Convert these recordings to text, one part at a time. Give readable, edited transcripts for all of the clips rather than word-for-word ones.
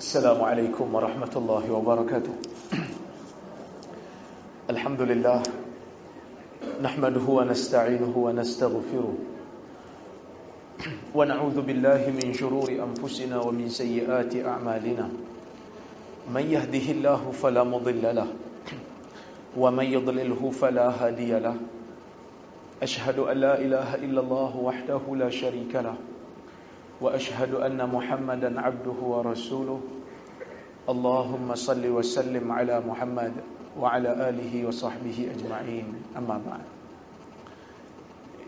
Assalamualaikum warahmatullahi wabarakatuh. Alhamdulillah, nahmaduhu wa nasta'inuhu wa nastaghfiruh wa na'udzu billahi min shururi anfusina wa min sayyiati a'malina. Man yahdihillahu fala mudilla lahu wa man yudlilhu fala hadiya lahu. Ashhadu an la ilaha illallah wahdahu la syarika lahu wa ashhadu anna Muhammadan abduhu wa rasuluh. Allahumma salli wa sallim ala Muhammad wa ala alihi wa sahbihi ajma'in. Amma ba'd.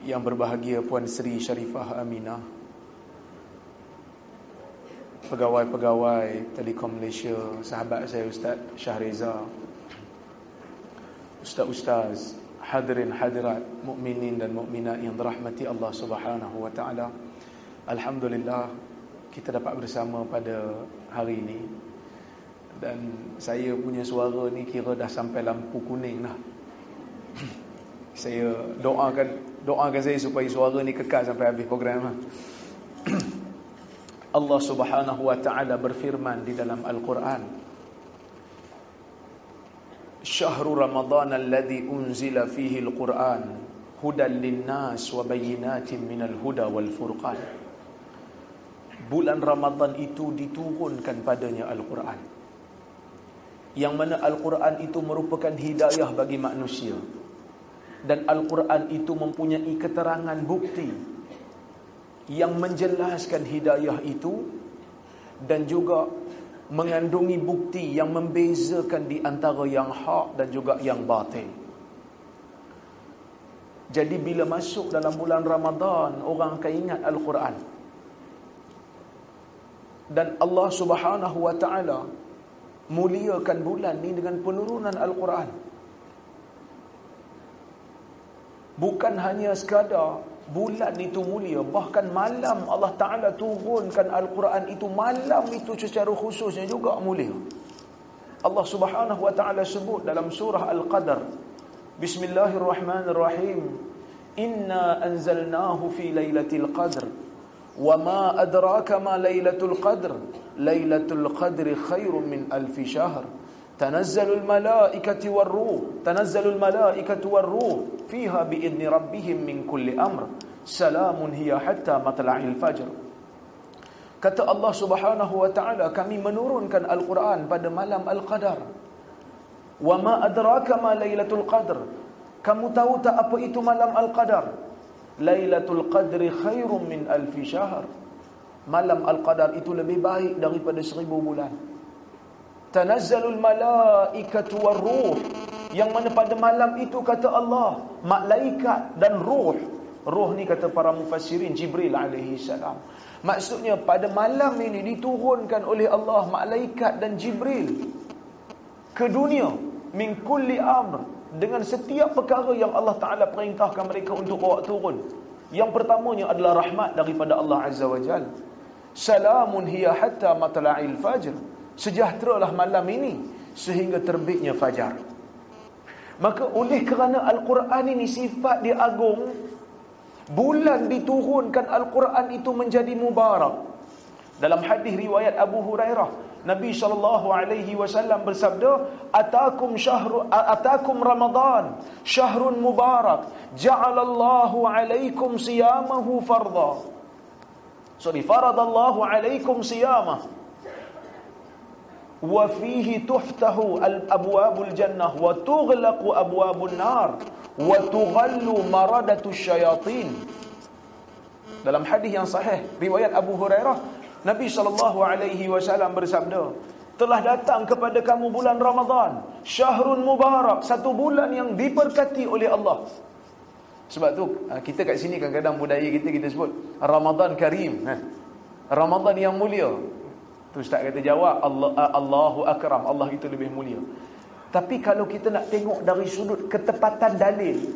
Yang berbahagia Puan Sri Sharifah Aminah, pegawai-pegawai Telekom Malaysia, sahabat saya Ustaz Syahriza, ustaz-ustaz, hadirin hadirat, mukminin dan mukminat yang dirahmati Allah Subhanahu wa taala. Alhamdulillah, kita dapat bersama pada hari ini. Dan saya punya suara ni kira dah sampai lampu kuning dah. Saya doakan saya supaya suara ni kekal sampai habis program. Allah Subhanahu wa taala berfirman di dalam Al-Quran, Syahrul Ramadan alladhi unzila fihi al-Quran hudan lin-nas wa bayyinatin minal huda wal furqan. Bulan Ramadan itu diturunkan padanya Al-Quran, yang mana Al-Quran itu merupakan hidayah bagi manusia. Dan Al-Quran itu mempunyai keterangan bukti yang menjelaskan hidayah itu, dan juga mengandungi bukti yang membezakan di antara yang hak dan juga yang batil. Jadi bila masuk dalam bulan Ramadan, orang akan ingat Al-Quran. Dan Allah Subhanahu wa taala muliakan bulan ni dengan penurunan Al-Quran. Bukan hanya sekadar bulan itu mulia, bahkan malam Allah Ta'ala turunkan Al-Quran itu, malam itu secara khususnya juga mulia. Allah Subhanahu wa ta'ala sebut dalam surah Al-Qadar, Bismillahirrahmanirrahim, Inna anzalnahu fi laylatil qadr wa ma adraka ma laylatul qadr Lailatul Qadri khairun min alfi syahr Tanazzalul malaikatu warruh fiha biidni rabbihim min kulli amr Salamun hiya hatta matla'il fajr. Kata Allah Subhanahu wa ta'ala, kami menurunkan Al-Quran pada malam Al-Qadar. Wa ma adraka ma Lailatul Qadr. Kamu tahu tak apa itu malam Al-Qadar? Lailatul Qadri khairun min alfi syahr. Malam Al-Qadar itu lebih baik daripada 1000 bulan. Tanazzalul malaikatu warruh, yang mana pada malam itu kata Allah, malaikat dan ruh. Ruh ni kata para mufassirin Jibril alaihi salam. Maksudnya pada malam ini diturunkan oleh Allah malaikat dan Jibril ke dunia min kulli amr, dengan setiap perkara yang Allah Ta'ala perintahkan mereka untuk bawa turun. Yang pertamanya adalah rahmat daripada Allah Azza wa Jal. Salamun hiya hatta matla'il fajr. Sejahteralah malam ini sehingga terbitnya fajar. Maka oleh kerana Al-Quran ini sifat dia agung, bulan diturunkan Al-Quran itu menjadi mubarak. Dalam hadis riwayat Abu Hurairah, Nabi SAW bersabda, Atakum Ramadan syahrun mubarak Ja'alallahu alaikum siyamahu faradallahu alaikum siyamah wa fihi tuftahu abwabul jannah wa tughlaqu abwabun nar wa tughallu maradatu syayatin. Dalam hadis yang sahih riwayat Abu Hurairah, Nabi SAW bersabda, telah datang kepada kamu bulan Ramadan, syahrun mubarak, satu bulan yang diberkati oleh Allah. Sebab tu kita kat sini kadang-kadang budaya kita sebut Ramadan Karim, Ramadan yang mulia. Tu Ustaz kata jawab, Allahu Akram, Allah itu lebih mulia. Tapi kalau kita nak tengok dari sudut ketepatan dalil,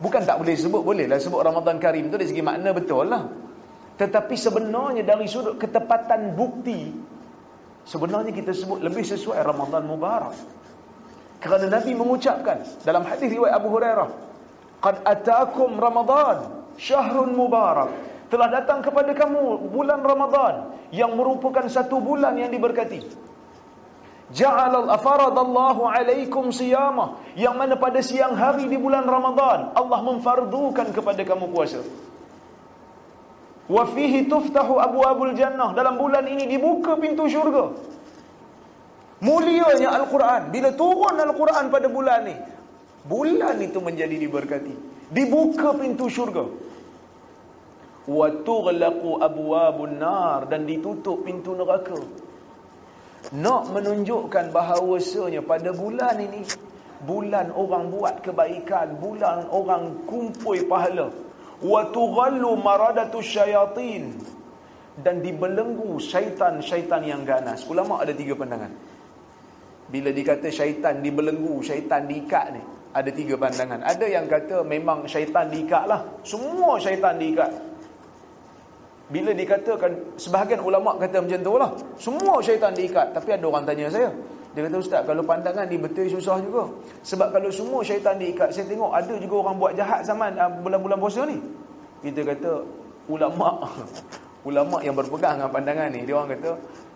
bukan tak boleh sebut, bolehlah sebut Ramadan Karim tu dari segi makna, betul lah. Tetapi sebenarnya dari sudut ketepatan bukti, sebenarnya kita sebut lebih sesuai Ramadan Mubarak. Kerana Nabi mengucapkan dalam hadis riwayat Abu Hurairah, Qad atakum Ramadan syahrun mubarak, telah datang kepada kamu bulan Ramadan yang merupakan satu bulan yang diberkati. Faradallahu alaikum siyamah, yang mana pada siang hari di bulan Ramadan Allah memfardukan kepada kamu puasa. Wa fihi tuftahu abwabul jannah, dalam bulan ini dibuka pintu syurga. Mulianya Al-Quran. Bila turun Al-Quran pada bulan ni, bulan itu menjadi diberkati. Dibuka pintu syurga. Wa tughlaqu abwabun nar, dan ditutup pintu neraka. Nak menunjukkan bahawasanya pada bulan ini, bulan orang buat kebaikan, bulan orang kumpul pahala. Wa tughallu maradatu syayatin, dan dibelenggu syaitan-syaitan yang ganas. Ulama ada 3 pandangan. Bila dikata syaitan dibelenggu, syaitan diikat ni, ada 3 pandangan. Ada yang kata memang syaitan diikat lah, semua syaitan diikat. Bila dikatakan, sebahagian ulama' kata macam tu lah, semua syaitan diikat. Tapi ada orang tanya saya, dia kata, ustaz, kalau pandangan ni betul susah juga. Sebab kalau semua syaitan diikat, saya tengok ada juga orang buat jahat zaman bulan-bulan puasa ni. Kita kata ulama' yang berpegang dengan pandangan ni, dia orang kata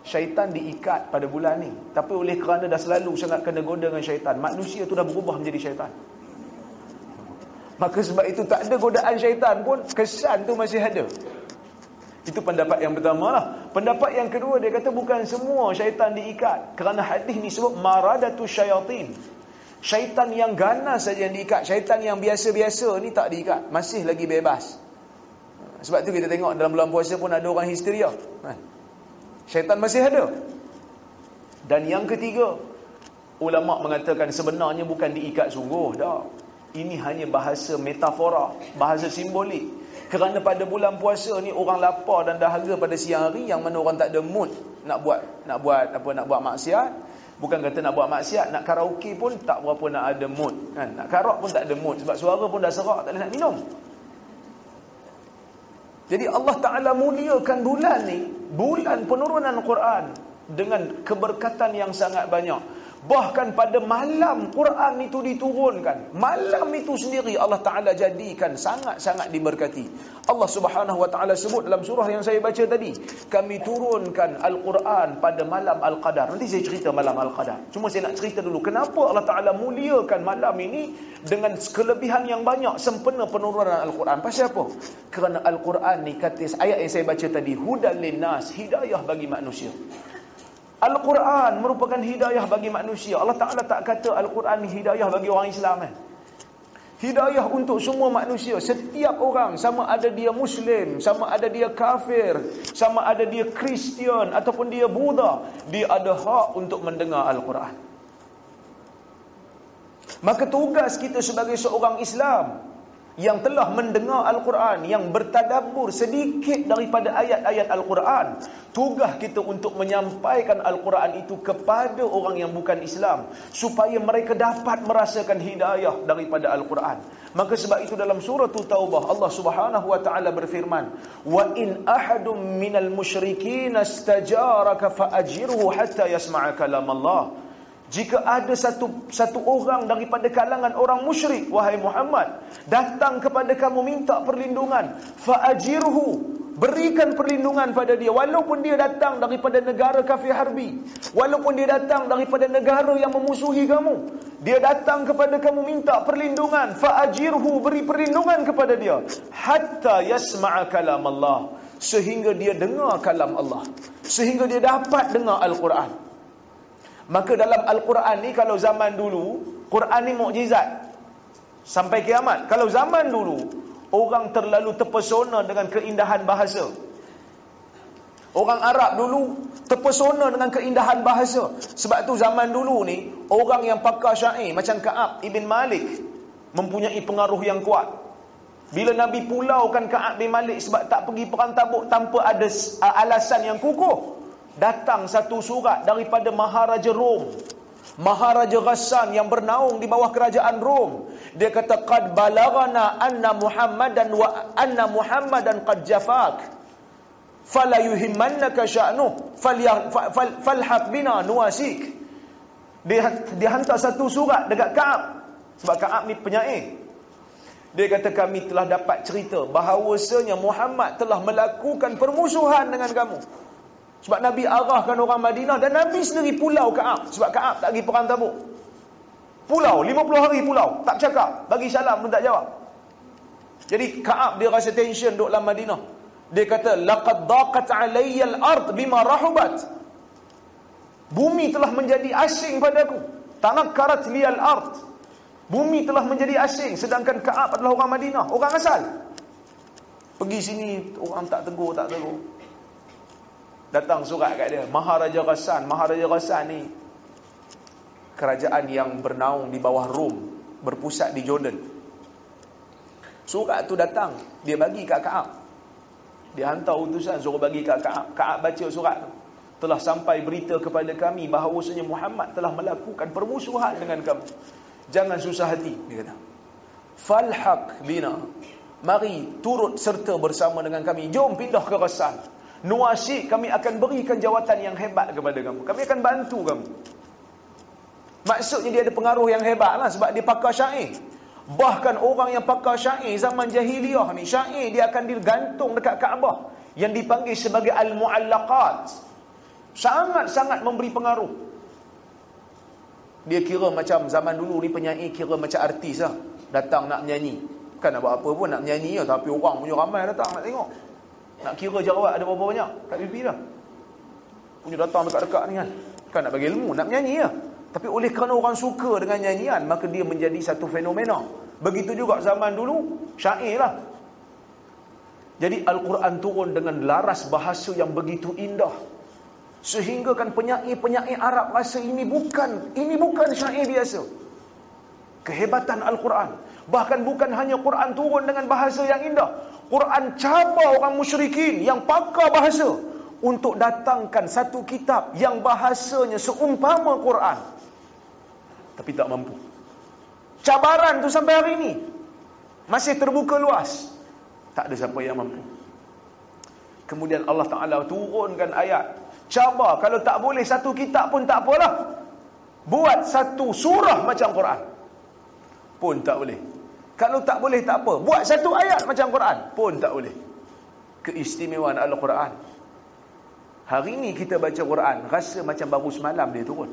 syaitan diikat pada bulan ni, tapi oleh kerana dah selalu sangat kena goda dengan syaitan, manusia tu dah berubah menjadi syaitan. Maka sebab itu tak ada godaan syaitan pun, kesan tu masih ada. Itu pendapat yang pertama lah. Pendapat yang kedua, dia kata bukan semua syaitan diikat, kerana hadis ni sebut maradatu syayatin. Syaitan yang ganas saja yang diikat. Syaitan yang biasa-biasa ni tak diikat, masih lagi bebas. Sebab tu kita tengok dalam bulan puasa pun ada orang histeria. Syaitan masih ada. Dan yang ketiga, ulama' mengatakan sebenarnya bukan diikat sungguh dah. Ini hanya bahasa metafora, bahasa simbolik. Kerana pada bulan puasa ni orang lapar dan dahaga pada siang hari, yang mana orang tak ada mood nak buat maksiat. Bukan kata nak buat maksiat, nak karaoke pun tak berapa nak ada mood kan. Nak karak pun tak ada mood, sebab suara pun dah serak, tak boleh nak minum. Jadi Allah Ta'ala muliakan bulan ni, bulan penurunan Quran, dengan keberkatan yang sangat banyak. Bahkan pada malam Quran itu diturunkan, malam itu sendiri Allah Ta'ala jadikan sangat-sangat diberkati. Allah Subhanahu Wa Ta'ala sebut dalam surah yang saya baca tadi, kami turunkan Al-Quran pada malam Al-Qadar. Nanti saya cerita malam Al-Qadar. Cuma saya nak cerita dulu, kenapa Allah Ta'ala muliakan malam ini dengan kelebihan yang banyak, sempena penurunan Al-Quran. Pasal apa? Kerana Al-Quran ni, kata ayat yang saya baca tadi, hudan linnas, hidayah bagi manusia. Al-Quran merupakan hidayah bagi manusia. Allah Ta'ala tak kata Al-Quran ni hidayah bagi orang Islam kan? Hidayah untuk semua manusia. Setiap orang, sama ada dia Muslim, sama ada dia kafir, sama ada dia Kristian ataupun dia Buddha, dia ada hak untuk mendengar Al-Quran. Maka tugas kita sebagai seorang Islam yang telah mendengar Al-Quran, yang bertadabbur sedikit daripada ayat-ayat Al-Quran, tugas kita untuk menyampaikan Al-Quran itu kepada orang yang bukan Islam, supaya mereka dapat merasakan hidayah daripada Al-Quran. Maka sebab itu dalam surah Taubah, Allah Subhanahu Wa Ta'ala berfirman, wa in ahadum minal musyrikin istajaraka fa'ajirhu hatta yasma'a kalam Allah. Jika ada satu orang daripada kalangan orang musyrik, wahai Muhammad, datang kepada kamu minta perlindungan, fa'ajirhu, berikan perlindungan pada dia, walaupun dia datang daripada negara kafir harbi, walaupun dia datang daripada negara yang memusuhi kamu, dia datang kepada kamu minta perlindungan, fa'ajirhu, beri perlindungan kepada dia, hatta yasma'a kalam Allah, sehingga dia dengar kalam Allah, sehingga dia dapat dengar Al-Quran. Maka dalam Al-Quran ni, kalau zaman dulu, Quran ni mukjizat sampai kiamat. Kalau zaman dulu, orang terlalu terpesona dengan keindahan bahasa. Orang Arab dulu terpesona dengan keindahan bahasa. Sebab tu zaman dulu ni, orang yang pakar syair macam Ka'ab ibn Malik mempunyai pengaruh yang kuat. Bila Nabi pulaukan Ka'ab bin Malik sebab tak pergi perang Tabuk tanpa ada alasan yang kukuh, datang satu surat daripada Maharaja Rom, Maharaja Ghassan yang bernaung di bawah kerajaan Rom. Dia kata, qad balagana anna Muhammadan qad jafak fala yuhimmannaka sya'nuh falhaq bina nuasik. Dia hantar satu surat dekat Ka'ab, sebab Ka'ab ni penyair. Dia kata, kami telah dapat cerita bahawasanya Muhammad telah melakukan permusuhan dengan kamu. Sebab Nabi arahkan orang Madinah, dan Nabi sendiri pulau Ka'ab. Sebab Ka'ab tak pergi perang Tabuk. Pulau, 50 hari pulau, tak cakap, bagi salam pun tak jawab. Jadi Ka'ab dia rasa tension duduk dalam Madinah. Dia kata, laqad daqat alayya al-ard bima rahubat. Bumi telah menjadi asing padaku. Tanakkarat liyal ard. Bumi telah menjadi asing. Sedangkan Ka'ab adalah orang Madinah, orang asal. Pergi sini, orang tak tegur. Datang surat kat dia, Maharaja Ghassan ni kerajaan yang bernaung di bawah Rom, berpusat di Jordan. Surat tu datang, dia bagi kat Ka'ab. Dia hantar utusan suruh bagi kat Ka'ab. Ka'ab baca surat tu. Telah sampai berita kepada kami bahawasanya Muhammad telah melakukan permusuhan dengan kamu. Jangan susah hati, dia kata. Falhaq bina. Mari turut serta bersama dengan kami. Jom pindah ke Ghassan. Nuwasi, kami akan berikan jawatan yang hebat kepada kamu. Kami akan bantu kamu. Maksudnya dia ada pengaruh yang hebat lah, sebab dia pakar syair. Bahkan orang yang pakar syair zaman jahiliyah ni, syair dia akan digantung dekat Kaabah, yang dipanggil sebagai al-mu'allaqat. Sangat-sangat memberi pengaruh. Dia kira macam zaman dulu ni penyanyi kira macam artis lah. Datang nak menyanyi, kan nak buat apa pun nak menyanyi lah, tapi orang punya ramai datang nak tengok. Nak kira jawab ada berapa banyak kat pipi dah. Punya datang dekat-dekat ni kan nak bagi ilmu, nak menyanyi lah. Tapi oleh kerana orang suka dengan nyanyian, maka dia menjadi satu fenomena. Begitu juga zaman dulu, syair lah. Jadi Al-Quran turun dengan laras bahasa yang begitu indah, sehingga kan penyair-penyair Arab rasa ini bukan syair biasa. Kehebatan Al-Quran. Bahkan bukan hanya Quran turun dengan bahasa yang indah, Quran cabar orang musyrikin yang pakar bahasa untuk datangkan satu kitab yang bahasanya seumpama Quran, tapi tak mampu. Cabaran tu sampai hari ini masih terbuka luas. Tak ada siapa yang mampu. Kemudian Allah Ta'ala turunkan ayat cabar, kalau tak boleh satu kitab pun tak apalah, buat satu surah macam Quran pun tak boleh. Kalau tak boleh tak apa, buat satu ayat macam Quran pun tak boleh. Keistimewaan Al-Quran. Hari ni kita baca Quran rasa macam baru semalam dia turun.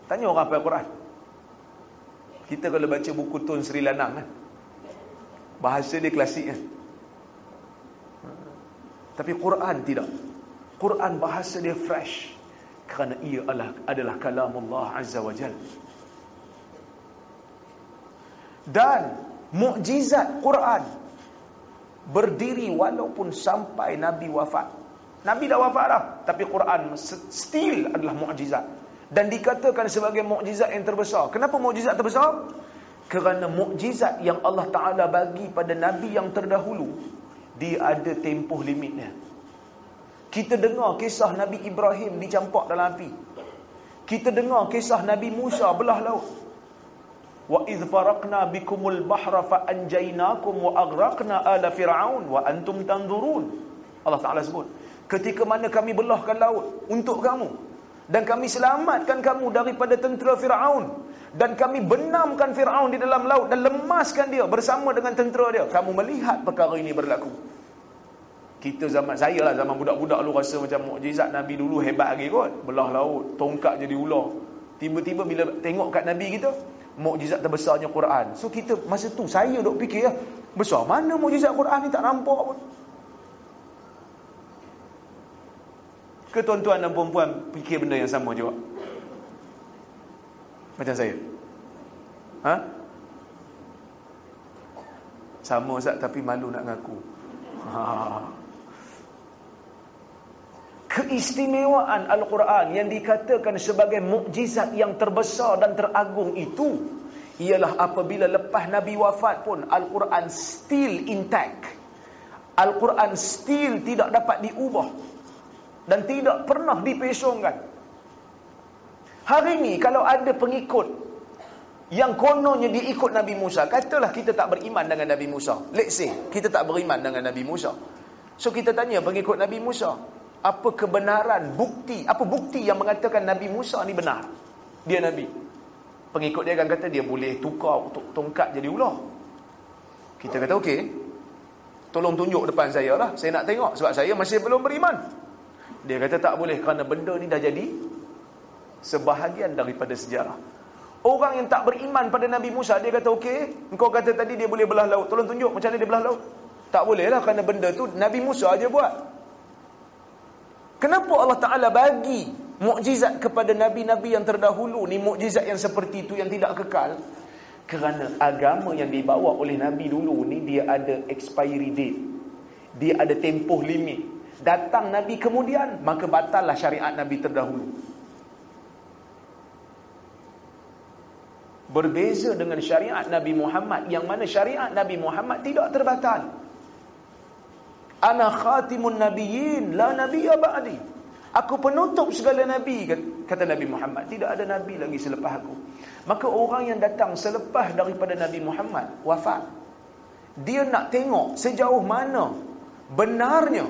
Tanya orang hafal Quran. Kita kalau baca buku Tun Sri Lanang kan, bahasa dia klasik kan. Tapi Quran tidak. Quran bahasa dia fresh, kerana ia adalah kalamullah Azza wa Jalla. Dan mukjizat Quran berdiri walaupun sampai Nabi wafat. Nabi dah wafat dah, tapi Quran still adalah mukjizat. Dan dikatakan sebagai mukjizat yang terbesar. Kenapa mukjizat terbesar? Kerana mukjizat yang Allah Ta'ala bagi pada Nabi yang terdahulu, dia ada tempoh limitnya. Kita dengar kisah Nabi Ibrahim dicampak dalam api. Kita dengar kisah Nabi Musa belah laut. Wa idh faraqna bikumul bahra fa anjaynakum wa aghraqna ala fir'aun wa antum tanzurun. Allah Ta'ala sebut, ketika mana kami belahkan laut untuk kamu, dan kami selamatkan kamu daripada tentera Fir'aun, dan kami benamkan Fir'aun di dalam laut dan lemaskan dia bersama dengan tentera dia. Kamu melihat perkara ini berlaku. Kita zaman budak-budak lu rasa macam mukjizat Nabi dulu hebat lagi kot. Belah laut, tongkat jadi ular. Tiba-tiba bila tengok kat Nabi kita, mukjizat terbesarnya Quran. So kita masa tu saya duk fikir, besar mana mukjizat Quran ni, tak nampak pun. Ke tuan-tuan dan puan-puan fikir benda yang sama juga macam saya? Sama Ustaz, tapi malu nak ngaku. Keistimewaan Al-Quran yang dikatakan sebagai mukjizat yang terbesar dan teragung itu ialah apabila lepas Nabi wafat pun Al-Quran still intact. Al-Quran still tidak dapat diubah dan tidak pernah dipesongkan. Hari ni kalau ada pengikut yang kononnya diikut Nabi Musa, katalah kita tak beriman dengan Nabi Musa, let's say kita tak beriman dengan Nabi Musa. So kita tanya pengikut Nabi Musa, apa kebenaran bukti, apa bukti yang mengatakan Nabi Musa ni benar, dia Nabi? Pengikut dia akan kata dia boleh tukar tongkat jadi ular. Kita kata okey, tolong tunjuk depan saya lah, saya nak tengok, sebab saya masih belum beriman. Dia kata tak boleh kerana benda ni dah jadi sebahagian daripada sejarah. Orang yang tak beriman pada Nabi Musa, dia kata okey, engkau kata tadi dia boleh belah laut, tolong tunjuk macam mana dia belah laut. Tak boleh lah kerana benda tu Nabi Musa aja buat. Kenapa Allah Ta'ala bagi mukjizat kepada Nabi-Nabi yang terdahulu ni, mukjizat yang seperti itu yang tidak kekal? Kerana agama yang dibawa oleh Nabi dulu ni, dia ada expiry date, dia ada tempoh limit. Datang Nabi kemudian, maka batallah syariat Nabi terdahulu. Berbeza dengan syariat Nabi Muhammad, yang mana syariat Nabi Muhammad tidak terbatal. Ana khatimun nabiyyin, la nabiyya ba'di. Aku penutup segala nabi, kata Nabi Muhammad. Tidak ada nabi lagi selepas aku. Maka orang yang datang selepas daripada Nabi Muhammad wafat, dia nak tengok sejauh mana benarnya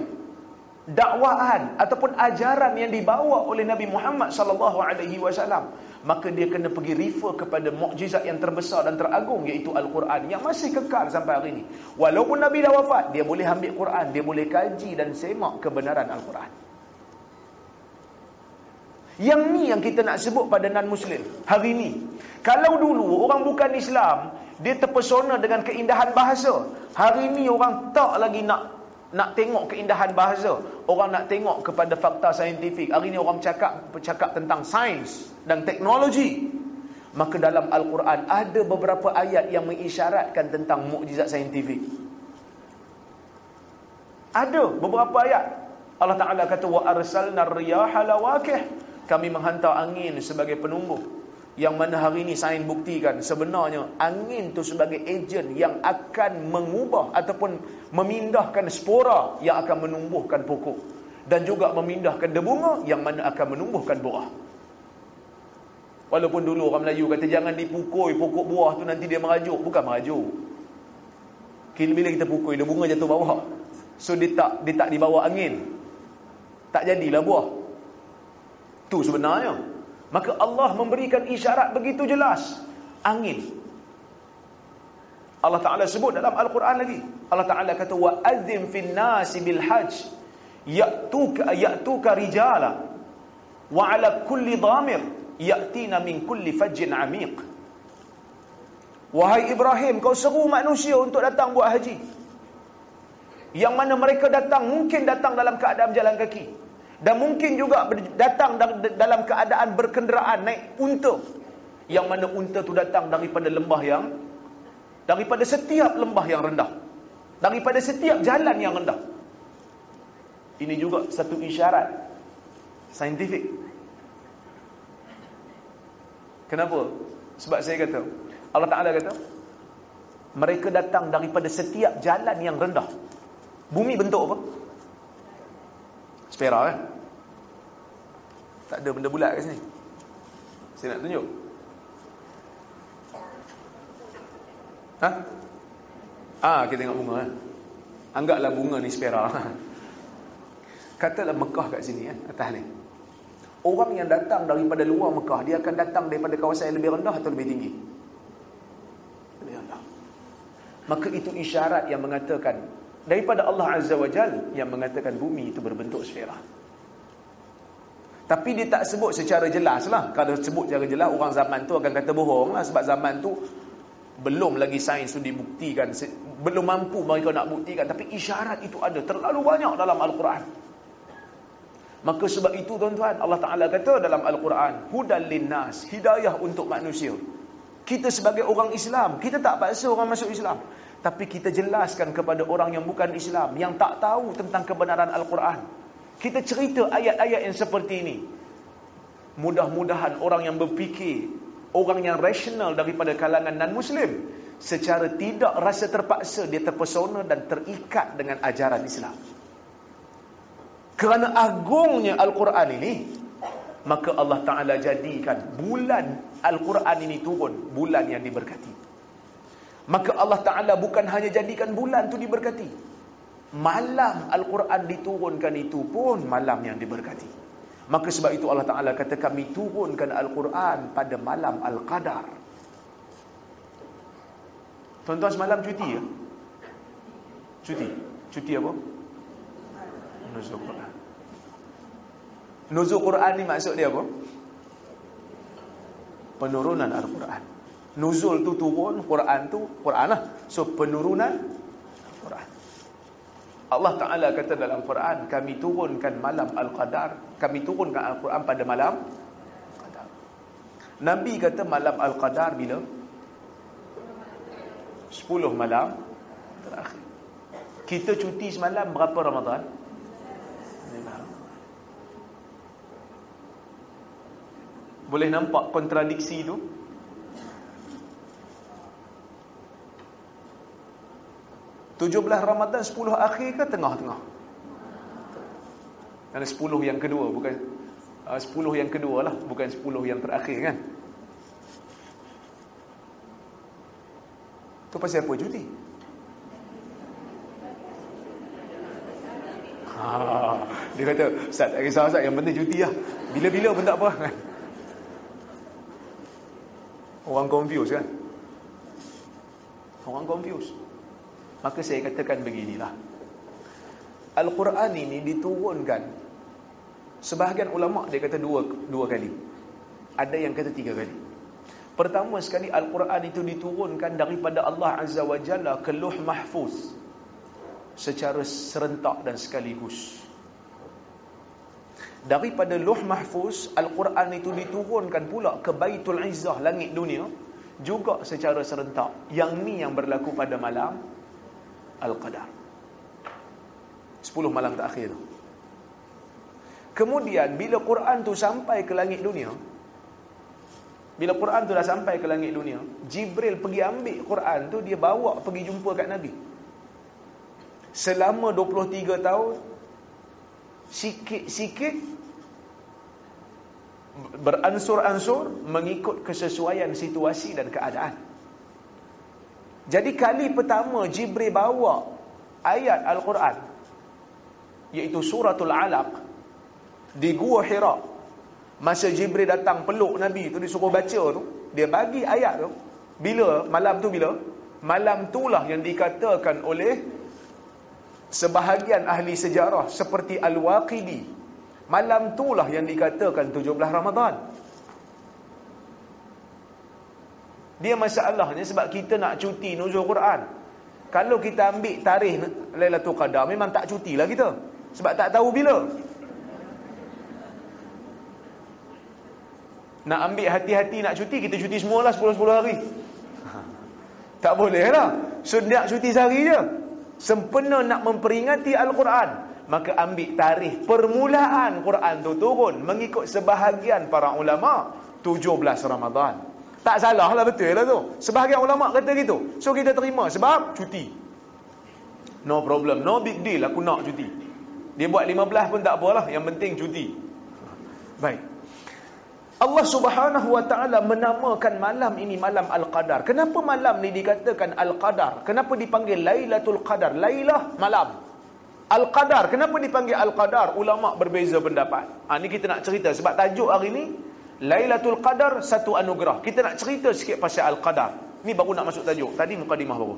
dakwaan ataupun ajaran yang dibawa oleh Nabi Muhammad sallallahu alaihi wasallam, maka dia kena pergi refer kepada mukjizat yang terbesar dan teragung, iaitu Al-Quran, yang masih kekal sampai hari ini. Walaupun Nabi dah wafat, dia boleh ambil Quran, dia boleh kaji dan semak kebenaran Al-Quran. Yang ni yang kita nak sebut pada non-Muslim hari ni. Kalau dulu orang bukan Islam, dia terpesona dengan keindahan bahasa. Hari ni orang tak lagi nak tengok keindahan bahasa. Orang nak tengok kepada fakta saintifik. Hari ni orang bercakap tentang sains dan teknologi. Maka dalam Al-Quran ada beberapa ayat yang mengisyaratkan tentang mukjizat saintifik. Ada beberapa ayat. Allah Ta'ala kata, wa arsalna riyaha lawakih. Kami menghantar angin sebagai penumbuh. Yang mana hari ini sains buktikan sebenarnya angin tu sebagai ejen yang akan mengubah ataupun memindahkan spora yang akan menumbuhkan pokok, dan juga memindahkan debunga yang mana akan menumbuhkan buah. Walaupun dulu orang Melayu kata jangan dipukul pokok buah tu nanti dia merajuk. Bukan merajuk. Bila kita pukul, debunga jatuh bawah. So dia tak dibawa angin, tak jadilah buah. Tu sebenarnya. Maka Allah memberikan isyarat begitu jelas. Angin. Allah Ta'ala sebut dalam Al-Quran lagi. Allah Ta'ala kata, وَأَذِّمْ فِي النَّاسِ بِالْحَجِّ يَأْتُوكَ رِجَالًا وَعَلَى كُلِّ ضَامِرٍ يَأْتِينَ مِنْ كُلِّ فَجٍّ عَمِيقٍ. Wahai Ibrahim, kau seru manusia untuk datang buat haji. Yang mana mereka mungkin datang dalam keadaan jalan kaki, dan mungkin juga datang dalam keadaan berkenderaan, naik unta. Yang mana unta tu datang daripada daripada setiap lembah yang rendah, daripada setiap jalan yang rendah. Ini juga satu isyarat saintifik. Kenapa? Sebab saya kata, Allah Ta'ala kata, mereka datang daripada setiap jalan yang rendah. Bumi bentuk apa? Sfera kan? Tak ada benda bulat kat sini. Saya nak tunjuk. Kita tengok bunga kan? Anggaplah bunga ni sfera. Katalah Mekah kat sini kan, atas ni. Orang yang datang daripada luar Mekah, dia akan datang daripada kawasan yang lebih rendah atau lebih tinggi? Lebih rendah. Maka itu isyarat yang mengatakan daripada Allah Azza wa Jal, yang mengatakan bumi itu berbentuk sfera. Tapi dia tak sebut secara jelas lah. Kalau sebut secara jelas, orang zaman tu akan kata bohong lah. Sebab zaman tu belum lagi sains tu dibuktikan, belum mampu mereka nak buktikan. Tapi isyarat itu ada terlalu banyak dalam Al-Quran. Maka sebab itu tuan-tuan, Allah Ta'ala kata dalam Al-Quran, hudal linnas, hidayah untuk manusia. Kita sebagai orang Islam, kita tak paksa orang masuk Islam, tapi kita jelaskan kepada orang yang bukan Islam, yang tak tahu tentang kebenaran Al-Quran. Kita cerita ayat-ayat yang seperti ini. Mudah-mudahan orang yang berfikir, orang yang rasional daripada kalangan non-Muslim, secara tidak rasa terpaksa dia terpesona dan terikat dengan ajaran Islam. Kerana agungnya Al-Quran ini, maka Allah Ta'ala jadikan bulan Al-Quran ini turun, bulan yang diberkati. Maka Allah Ta'ala bukan hanya jadikan bulan tu diberkati, malam Al-Quran diturunkan itu pun malam yang diberkati. Maka sebab itu Allah Ta'ala kata, kami turunkan Al-Quran pada malam Al-Qadar. Tuan-tuan semalam cuti ya? Cuti apa? Nuzul Quran ni maksud dia apa? Penurunan Al-Quran. Nuzul tu turun, Quran tu Quran lah. So penurunan Al-Quran. Allah Ta'ala kata dalam Quran, kami turunkan malam Al-Qadar, kami turunkan Al-Quran pada malam Al-Qadar. Nabi kata malam Al-Qadar bila? 10 malam terakhir. Kita cuti semalam berapa Ramadan? Boleh nampak kontradiksi tu? Tujuh belas Ramadan 10 akhir ke tengah-tengah? Kerana 10 yang kedua, bukan 10 yang kedua lah, bukan 10 yang terakhir kan? Tu pasal apa cuti? Dia kata, Ustaz tak kisah Ustaz, yang penting cuti lah. Bila-bila pun tak apa kan? Orang confuse kan? Orang confuse. Maka saya katakan beginilah, Al-Quran ini diturunkan, sebahagian ulama' dia kata dua kali, ada yang kata 3 kali. Pertama sekali, Al-Quran itu diturunkan daripada Allah Azza wa Jalla ke Lauh Mahfuz secara serentak dan sekaligus. Daripada Lauh Mahfuz, Al-Quran itu diturunkan pula ke Baitul Izzah, langit dunia, juga secara serentak. Yang ni yang berlaku pada malam Al-Qadar, 10 malam terakhir tu. Kemudian bila Quran tu sampai ke langit dunia, bila Quran tu dah sampai ke langit dunia, Jibril pergi ambil Quran tu, dia bawa pergi jumpa kat Nabi. Selama 23 tahun, sikit-sikit, beransur-ansur, mengikut kesesuaian situasi dan keadaan. Jadi kali pertama Jibril bawa ayat Al-Quran, iaitu suratul Alaq, di Gua Hira. Masa Jibril datang peluk Nabi tu, disuruh baca tu, dia bagi ayat tu. Bila? Malam tu bila? Malam itulah yang dikatakan oleh sebahagian ahli sejarah seperti Al-Waqidi, malam itulah yang dikatakan 17 Ramadan. Dia masalahnya sebab kita nak cuti nuzul Quran. Kalau kita ambil tarikh Lailatul Qadar, memang tak cutilah kita, sebab tak tahu bila. Nak ambil hati-hati nak cuti, kita cuti semualah 10-10 hari. Tak boleh lah. So nak cuti sehari je. Sempena nak memperingati Al-Quran, maka ambil tarikh permulaan Quran tu turun, mengikut sebahagian para ulama 17 Ramadan. Tak salah lah, betul lah tu. Sebahagian ulama kata gitu, so kita terima sebab cuti. No problem, no big deal, aku nak cuti. Dia buat 15 pun tak apalah, yang penting cuti. Baik. Allah Subhanahu wa ta'ala menamakan malam ini malam Al-Qadar. Kenapa malam ni dikatakan Al-Qadar? Kenapa dipanggil Lailatul Qadar? Lailah, malam. Al-Qadar, kenapa dipanggil Al-Qadar? Ulama' berbeza pendapat. Ni kita nak cerita, sebab tajuk hari ni Lailatul Qadar, satu anugerah. Kita nak cerita sikit pasal Al-Qadar. Ni baru nak masuk tajuk. Tadi mukadimah baru.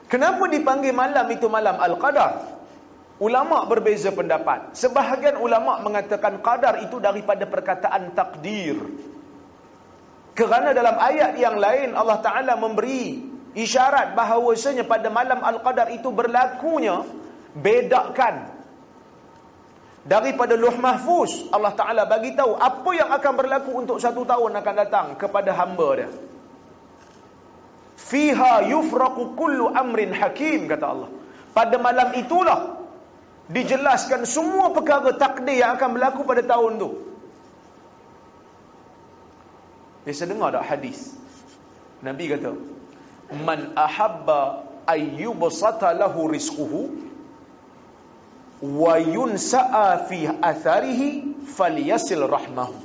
Kenapa dipanggil malam itu malam Al-Qadar? Ulama' berbeza pendapat. Sebahagian ulama' mengatakan qadar itu daripada perkataan takdir. Kerana dalam ayat yang lain Allah Ta'ala memberi isyarat bahawasanya pada malam Al-Qadar itu berlakunya, bedakan daripada Lauh Mahfuz. Allah Ta'ala bagi tahu apa yang akan berlaku untuk 1 tahun akan datang kepada hamba dia. Fiha yufraqu kullu amrin hakim, kata Allah. Pada malam itulah dijelaskan semua perkara takdir yang akan berlaku pada tahun tu. Biasa dengar tak hadis? Nabi kata, man ahabba ayyubsata lahu rizquhu wa yunsa'a fi atharihi falyasil rahmahu.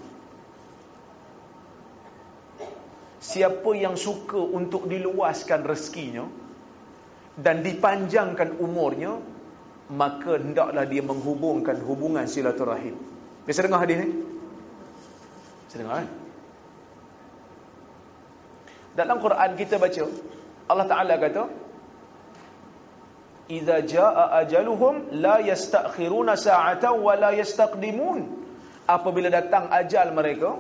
Siapa yang suka untuk diluaskan rezekinya dan dipanjangkan umurnya, maka hendaklah dia menghubungkan hubungan silaturahim. Biasa dengar hadis ni? Biasa dengar kan? Dalam Quran kita baca, Allah Ta'ala kata, idza jaa ajaluhum la yastakhiruna sa'atan wa la yastaqdimun. Apabila datang ajal mereka,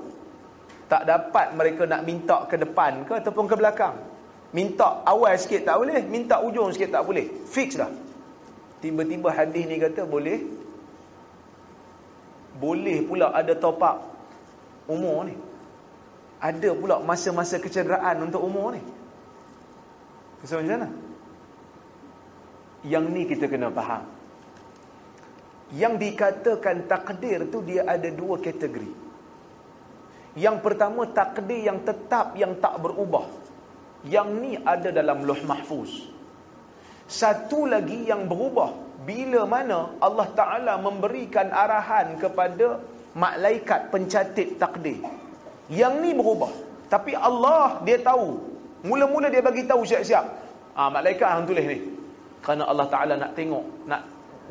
tak dapat mereka nak minta ke depan ke ataupun ke belakang. Minta awal sikit tak boleh, minta ujung sikit tak boleh. Fix dah. Tiba-tiba hadis ni kata boleh pula ada top up umur ni. Ada pula masa-masa kecederaan untuk umur ni. Macam mana? Yang ni kita kena faham. Yang dikatakan takdir tu dia ada dua kategori. Yang pertama takdir yang tetap, yang tak berubah. Yang ni ada dalam Lauh Mahfuz. Satu lagi yang berubah, bila mana Allah Ta'ala memberikan arahan kepada malaikat pencatat takdir. Yang ni berubah. Tapi Allah dia tahu. Mula-mula dia bagi tahu siap-siap. Malaikat hang tulis ni. Kerana Allah Ta'ala nak tengok,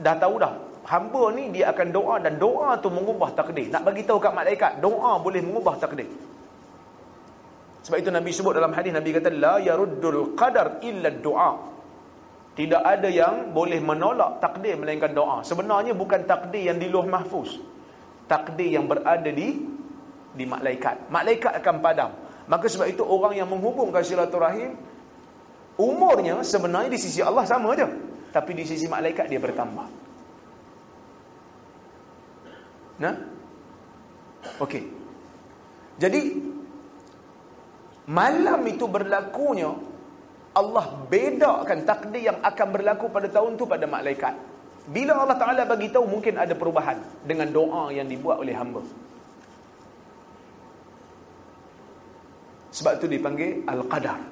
dah tahu dah. Hamba ni dia akan doa dan doa tu mengubah takdir. Nak bagi tahu kat malaikat, doa boleh mengubah takdir. Sebab itu Nabi sebut dalam hadis, Nabi kata la yaruddul qadar illa doa. Tidak ada yang boleh menolak takdir melainkan doa. Sebenarnya bukan takdir yang di Lauh Mahfuz. Takdir yang berada di malaikat. Malaikat akan padam. Maka sebab itu orang yang menghubungkan silaturahim, umurnya sebenarnya di sisi Allah sama je. Tapi di sisi malaikat dia bertambah. Nah? Okey. Jadi malam itu berlakunya, Allah bedakan takdir yang akan berlaku pada tahun tu pada malaikat. Bila Allah Ta'ala bagi tahu, mungkin ada perubahan dengan doa yang dibuat oleh hamba. Sebab tu dipanggil Al-Qadar.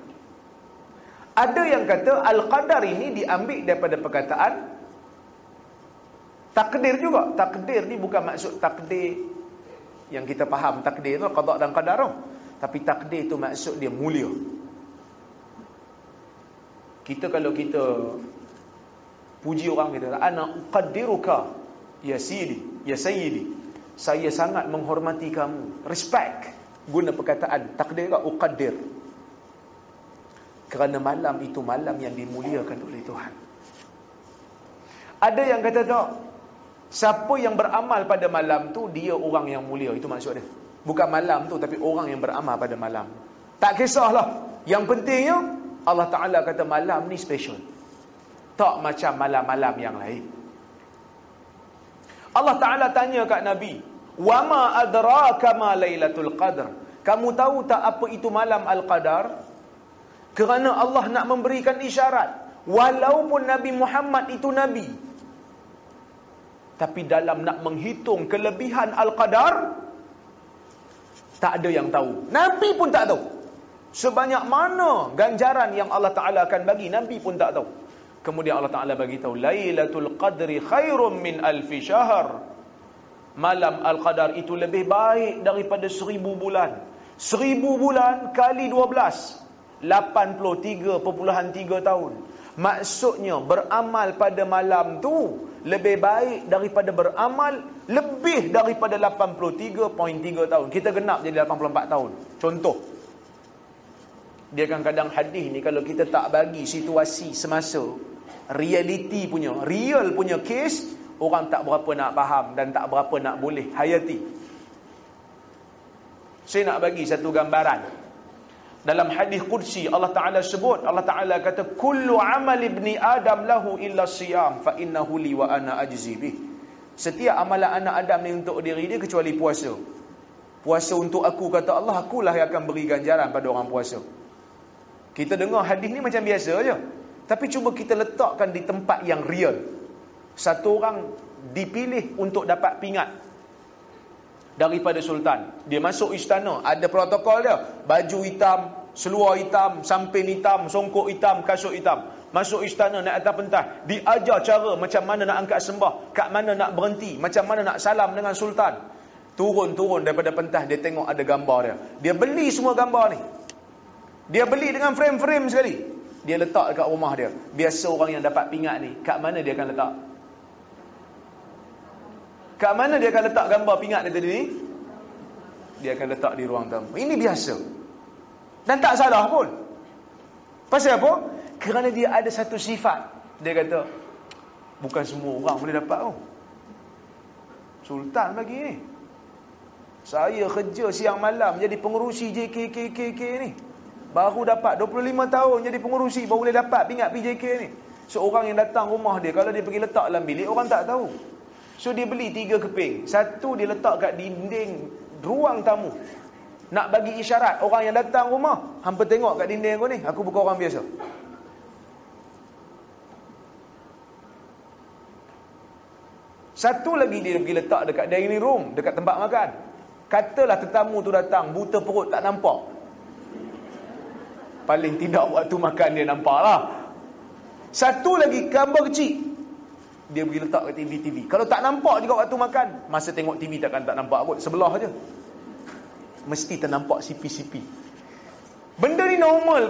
Ada yang kata Al-Qadar ini diambil daripada perkataan takdir juga. Takdir ni bukan maksud takdir yang kita faham. Takdir tu qada dan qadar. Tapi takdir tu maksud dia mulia. Kita kalau kita puji orang, kita ana uqaddiruka ya sidi, ya sayyidi. Saya sangat menghormati kamu. Respect. Guna perkataan takdir ke uqaddir. Kerana malam itu malam yang dimuliakan oleh Tuhan. Ada yang kata tak, siapa yang beramal pada malam tu, dia orang yang mulia. Itu maksud dia. Bukan malam tu, tapi orang yang beramal pada malam. Tak kisahlah. Yang pentingnya Allah Ta'ala kata malam ni special. Tak macam malam-malam yang lain. Allah Ta'ala tanya kat Nabi, "Wama adraka ma Lailatul Qadr?" Kamu tahu tak apa itu malam Al-Qadar? Kerana Allah nak memberikan isyarat. Walaupun Nabi Muhammad itu Nabi, tapi dalam nak menghitung kelebihan Al-Qadar, tak ada yang tahu. Nabi pun tak tahu. Sebanyak mana ganjaran yang Allah Ta'ala akan bagi, Nabi pun tak tahu. Kemudian Allah Ta'ala bagi tahu, Lailatul Qadri khairum min alfi syahr. Malam Al-Qadar itu lebih baik daripada 1000 bulan. 1000 bulan kali 12, 83.3 tahun. Maksudnya beramal pada malam tu lebih baik daripada beramal lebih daripada 83.3 tahun. Kita genap jadi 84 tahun. Contoh, dia kadang-kadang hadis ni kalau kita tak bagi situasi semasa, reality punya, real punya case, orang tak berapa nak faham dan tak berapa nak boleh hayati. Saya nak bagi satu gambaran. Dalam hadis qudsi Allah Ta'ala sebut, Allah Ta'ala kata, kullu amal ibni Adam lahu illa siyam fa innahu li wa ana ajzi bih. Setiap amalan anak Adam ni untuk diri dia kecuali puasa. Puasa untuk aku, kata Allah, akulah yang akan beri ganjaran pada orang puasa. Kita dengar hadis ni macam biasa je. Tapi cuba kita letakkan di tempat yang real. Satu orang dipilih untuk dapat pingat daripada Sultan. Dia masuk istana, ada protokol dia. Baju hitam, seluar hitam, samping hitam, songkok hitam, kasut hitam. Masuk istana naik atas pentas. Diajar cara macam mana nak angkat sembah, kat mana nak berhenti, macam mana nak salam dengan Sultan. Turun-turun daripada pentas, dia tengok ada gambar dia. Dia beli semua gambar ni. Dia beli dengan frame-frame sekali. Dia letak dekat rumah dia. Biasa orang yang dapat pingat ni, kat mana dia akan letak? Kat mana dia akan letak gambar pingat dia tadi ni? Dia akan letak di ruang tamu. Ini biasa. Dan tak salah pun. Pasal apa? Kerana dia ada satu sifat. Dia kata, bukan semua orang boleh dapat tau. Sultan bagi ni. Saya kerja siang malam jadi pengerusi JKKKK ni. Baru dapat 25 tahun jadi pengerusi, baru boleh dapat pingat PJK ni. Seorang yang datang rumah dia, kalau dia pergi letak dalam bilik, orang tak tahu. So dia beli 3 keping. Satu dia letak kat dinding ruang tamu. Nak bagi isyarat orang yang datang rumah, hampa tengok kat dinding aku ni, aku bukan orang biasa. Satu lagi dia pergi letak dekat dining room, dekat tempat makan. Katalah tetamu tu datang, buta perut, tak nampak. Paling tidak waktu makan dia nampak lah. Satu lagi gambar kecil, dia pergi letak kat TV. Kalau tak nampak juga waktu makan, masa tengok TV takkan tak nampak kot, sebelah je. Mesti ternampak sipi-sipi. Benda ni normal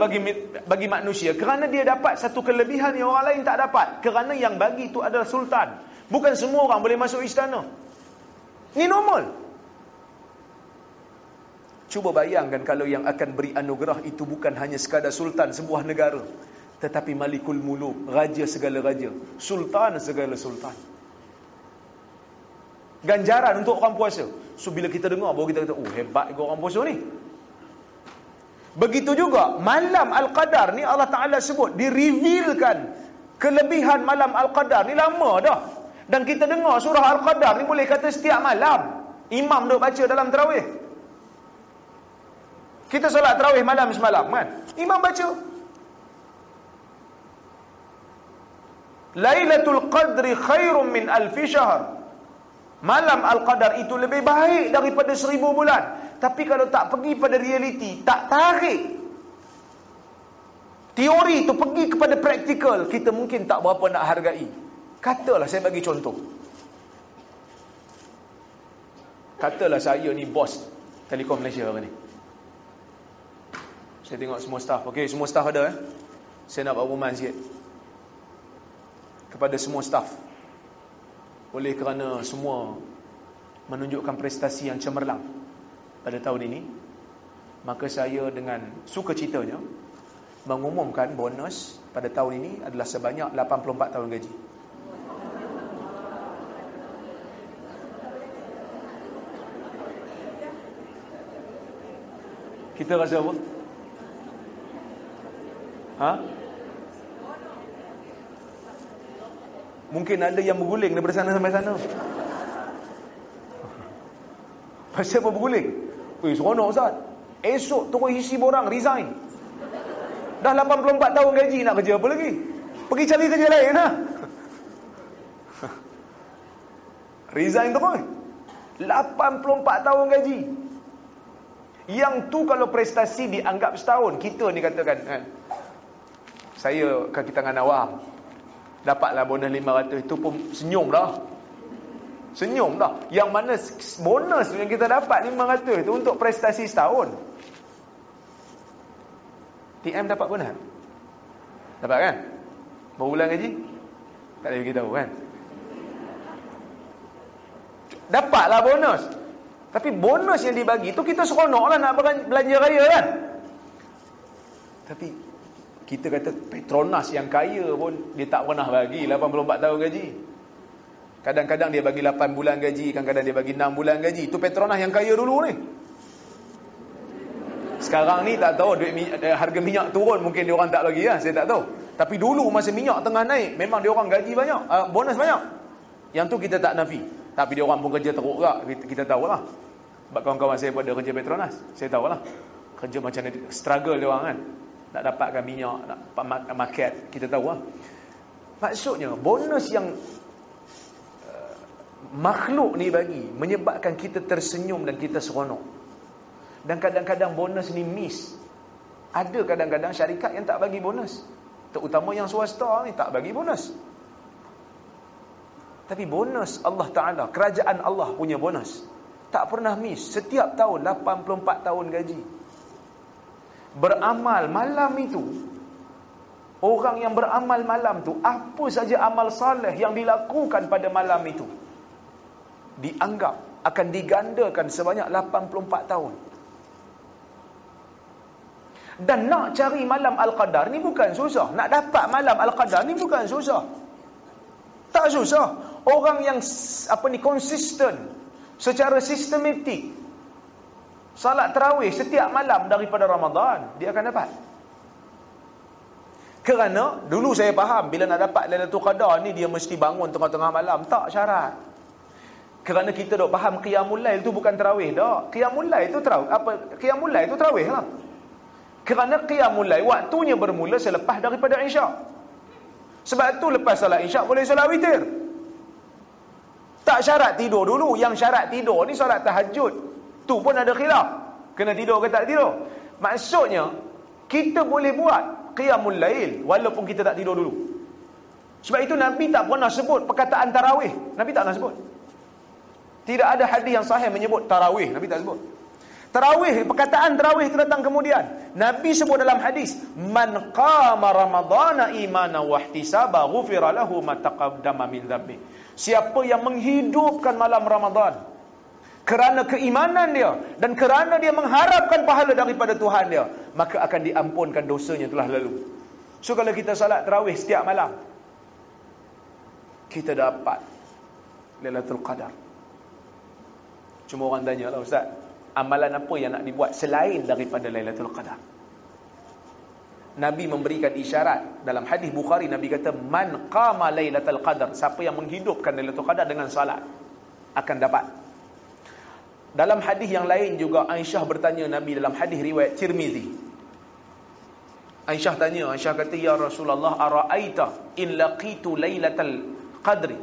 bagi manusia, kerana dia dapat satu kelebihan yang orang lain tak dapat. Kerana yang bagi tu adalah sultan. Bukan semua orang boleh masuk istana. Ni normal. Cuba bayangkan kalau yang akan beri anugerah itu bukan hanya sekadar sultan sebuah negara, tetapi Malikul Muluk, raja segala raja, sultan segala sultan. Ganjaran untuk orang puasa. So bila kita dengar baru kita kata, oh hebat ke orang puasa ni. Begitu juga malam Al-Qadar ni, Allah Ta'ala sebut, direvealkan kelebihan malam Al-Qadar ni lama dah. Dan kita dengar surah Al-Qadar ni boleh kata setiap malam imam duk baca dalam tarawih. Kita solat tarawih malam semalam kan, imam baca Lailatul Qadri khairum min alfi syahr. Malam Al-Qadar itu lebih baik daripada 1000 bulan. Tapi kalau tak pergi pada realiti, tak tarik teori itu pergi kepada praktikal, kita mungkin tak berapa nak hargai. Katalah saya bagi contoh. Katalah saya ni bos Telekom Malaysia hari ni. Saya tengok semua staff. Okey, semua staff ada Saya nak buat pengumuman sikit kepada semua staff. Oleh kerana semua menunjukkan prestasi yang cemerlang pada tahun ini, maka saya dengan sukacitanya mengumumkan bonus pada tahun ini adalah sebanyak 84 tahun gaji. Kita rasa apa? Mungkin ada yang berguling daripada sana sampai sana. Pasal apa berguling? Seronok Ustaz. Esok terus isi borang resign. Dah 84 tahun gaji, nak kerja apa lagi? Pergi cari kerja lain lah. Resign terus. 84 tahun gaji. Yang tu kalau prestasi dianggap setahun. Kita ni katakan kan, saya kaki tangan awam, dapatlah bonus 500, itu pun senyum dah. Senyum dah. Yang mana bonus yang kita dapat 500 itu untuk prestasi setahun. TM dapat bonus? Dapat kan? Berulang gaji? Tak ada beritahu kan? Dapatlah bonus. Tapi bonus yang dibagi tu kita seronok lah nak belanja raya kan? Tapi kita kata Petronas yang kaya pun dia tak pernah bagi 84 tahun gaji. Kadang-kadang dia bagi 8 bulan gaji, kadang-kadang dia bagi 6 bulan gaji. Itu Petronas yang kaya dulu ni. Sekarang ni tak tahu, harga minyak turun, mungkin dia orang tak bagi lah, saya tak tahu. Tapi dulu masa minyak tengah naik, memang dia orang gaji banyak, bonus banyak. Yang tu kita tak nafi. Tapi dia orang pun kerja teruk juga, kita tahu lah. Sebab kawan-kawan saya pada kerja Petronas, saya tahu lah kerja macam ni, struggle dia orang kan, nak dapatkan minyak, nak market, kita tahu lah. Maksudnya bonus yang makhluk ni bagi menyebabkan kita tersenyum dan kita seronok. Dan kadang-kadang bonus ni miss. Ada kadang-kadang syarikat yang tak bagi bonus, terutama yang swasta ni tak bagi bonus. Tapi bonus Allah Ta'ala, kerajaan Allah punya bonus tak pernah miss. Setiap tahun 84 tahun gaji. Beramal malam itu, orang yang beramal malam tu, apa saja amal saleh yang dilakukan pada malam itu, dianggap akan digandakan sebanyak 84 tahun. Dan nak cari malam Al-Qadar ni bukan susah. Nak dapat malam Al-Qadar ni bukan susah. Tak susah. Orang yang konsisten secara sistematik salat tarawih setiap malam daripada Ramadan, dia akan dapat. Kerana dulu saya faham bila nak dapat Lailatul Qadar ni dia mesti bangun tengah-tengah malam. Tak syarat. Kerana kita dok faham qiyamul lail tu bukan tarawih dak. Qiyamul lail tu qiyamul lail tu tarawih lah. Kerana qiyamul lail waktunya bermula selepas daripada Isyak. Sebab tu lepas solat Isyak boleh solat witir. Tak syarat tidur dulu. Yang syarat tidur ni solat tahajud. Tu pun ada khilaf. Kena tidur ke tak tidur. Maksudnya kita boleh buat qiyamul lail walaupun kita tak tidur dulu. Sebab itu Nabi tak pernah sebut perkataan tarawih. Nabi tak pernah sebut. Tidak ada hadis yang sahih menyebut tarawih. Nabi tak sebut. Tarawih, perkataan tarawih itu datang kemudian. Nabi sebut dalam hadis, "Man qama ramadhana imanan wa ihtisaba ghufira lahu ma taqaddama min dhanbi." Siapa yang menghidupkan malam Ramadan kerana keimanan dia dan kerana dia mengharapkan pahala daripada Tuhan dia, maka akan diampunkan dosanya telah lalu. So kalau kita salat tarawih setiap malam, kita dapat Lailatul Qadar. Cuma orang tanya lah, Ustaz, amalan apa yang nak dibuat selain daripada Lailatul Qadar? Nabi memberikan isyarat dalam hadis Bukhari. Nabi kata, "Man qama Lailatul Qadar." Siapa yang menghidupkan Lailatul Qadar dengan salat akan dapat. Dalam hadis yang lain juga Aisyah bertanya Nabi dalam hadis riwayat Tirmizi. Aisyah tanya, Aisyah kata, "Ya Rasulullah, ara'aita in laqitu Lailatul Qadri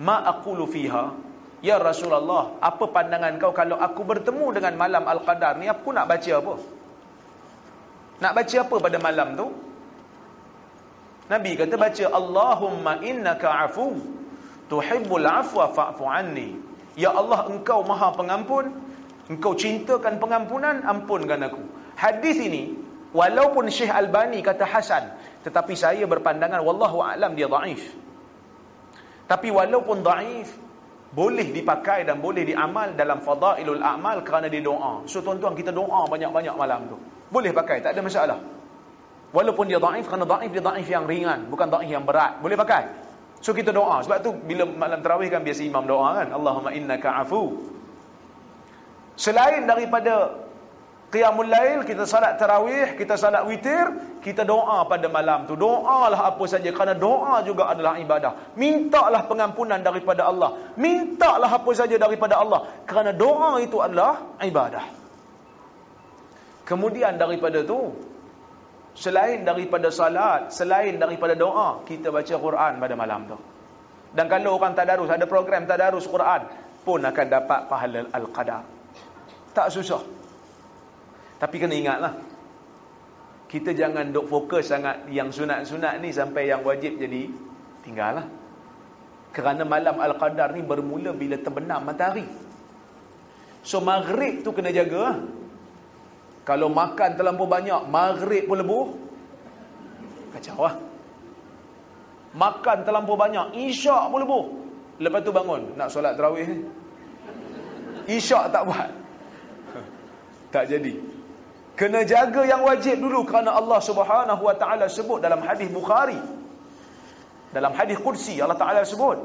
ma aqulu fiha?" Ya Rasulullah, apa pandangan kau kalau aku bertemu dengan malam Al-Qadar ni, aku nak baca apa? Nak baca apa pada malam tu? Nabi kata baca, "Allahumma innaka afu tuhibbul afwa fa'fu anni." Ya Allah, engkau maha pengampun, engkau cintakan pengampunan, ampunkan aku. Hadis ini walaupun Syekh Albani kata hasan, tetapi saya berpandangan wallahu a'lam dia dhaif. Tapi walaupun dhaif, boleh dipakai dan boleh diamal dalam fadailul a'mal kerana dia doa. So tuan-tuan, kita doa banyak-banyak malam tu. Boleh pakai, tak ada masalah. Walaupun dia dhaif, kerana dhaif dia dhaif yang ringan, bukan dhaif yang berat. Boleh pakai. So kita doa. Sebab tu bila malam tarawih kan biasa imam doa kan, Allahumma innaka afu. Selain daripada qiyamul lail, kita salat tarawih, kita salat witir, kita doa pada malam tu. Doalah apa saja, kerana doa juga adalah ibadah. Mintalah pengampunan daripada Allah. Mintalah apa saja daripada Allah, kerana doa itu adalah ibadah. Kemudian daripada tu, selain daripada salat, selain daripada doa, kita baca Quran pada malam tu. Dan kalau orang tadarus, ada program tadarus Quran, pun akan dapat pahala Al-Qadar. Tak susah. Tapi kena ingatlah, kita jangan duk fokus sangat yang sunat-sunat ni sampai yang wajib jadi tinggal lah. Kerana malam Al-Qadar ni bermula bila terbenam matahari. So maghrib tu kena jaga lah. Kalau makan terlampau banyak, maghrib pun lebuh, kacau lah. Makan terlampau banyak, isyak pun lebuh. Lepas tu bangun, nak solat tarawih ni, isyak tak buat. Tak jadi. Kena jaga yang wajib dulu, kerana Allah Subhanahu wa taala sebut dalam hadis Bukhari, dalam hadis qudsi, Allah Taala sebut,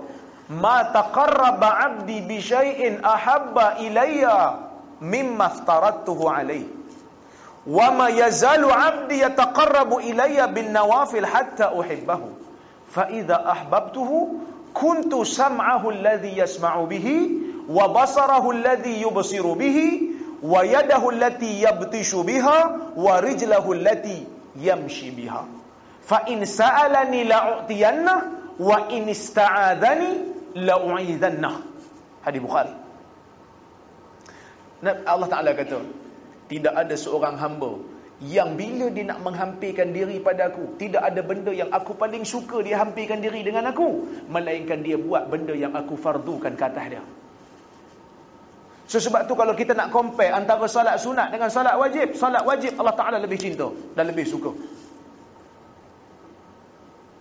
"Ma taqarraba 'abdi bi syai'in ahabba ilayya mimma aftaradtuhu alayhi wa ma yazalu 'abdi yataqarrabu ilayya bin nawafil hatta uhibbahu fa idza ahbabtuhu kuntu sam'ahu alladhi yasma'u bihi wa basarahu alladhi yubsiru bihi wa yadahu allati yabtishu biha wa rijlahu allati yamshi biha fa in sa'alani la'utiyanna wa in ista'adhani la'u'idhanna." Hadis Bukhari. Allah Ta'ala kata, tidak ada seorang hamba yang bila dia nak menghampirkan diri padaku, tidak ada benda yang aku paling suka dia hampirkan diri dengan aku, melainkan dia buat benda yang aku fardukan ke atas dia. So sebab tu kalau kita nak compare antara salat sunat dengan salat wajib Allah Ta'ala lebih cinta dan lebih suka.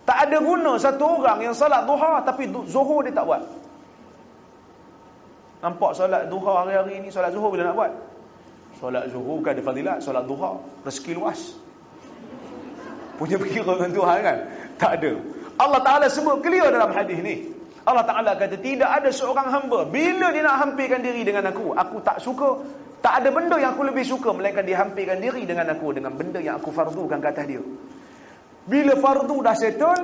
Tak ada guna satu orang yang salat duha tapi zuhur dia tak buat. Nampak salat duha hari-hari ni, salat zuhur bila nak buat? Solat zuhur bukan ada fadilat, solat duha rezeki luas. Punya berkira dengan Tuhan kan? Tak ada. Allah Ta'ala sebut clear dalam hadis ni. Allah Ta'ala kata, tidak ada seorang hamba bila dia nak hampirkan diri dengan aku tak suka. Tak ada benda yang aku lebih suka melainkan dia hampirkan diri dengan aku, dengan benda yang aku fardukan ke atas dia. Bila fardu dah settle,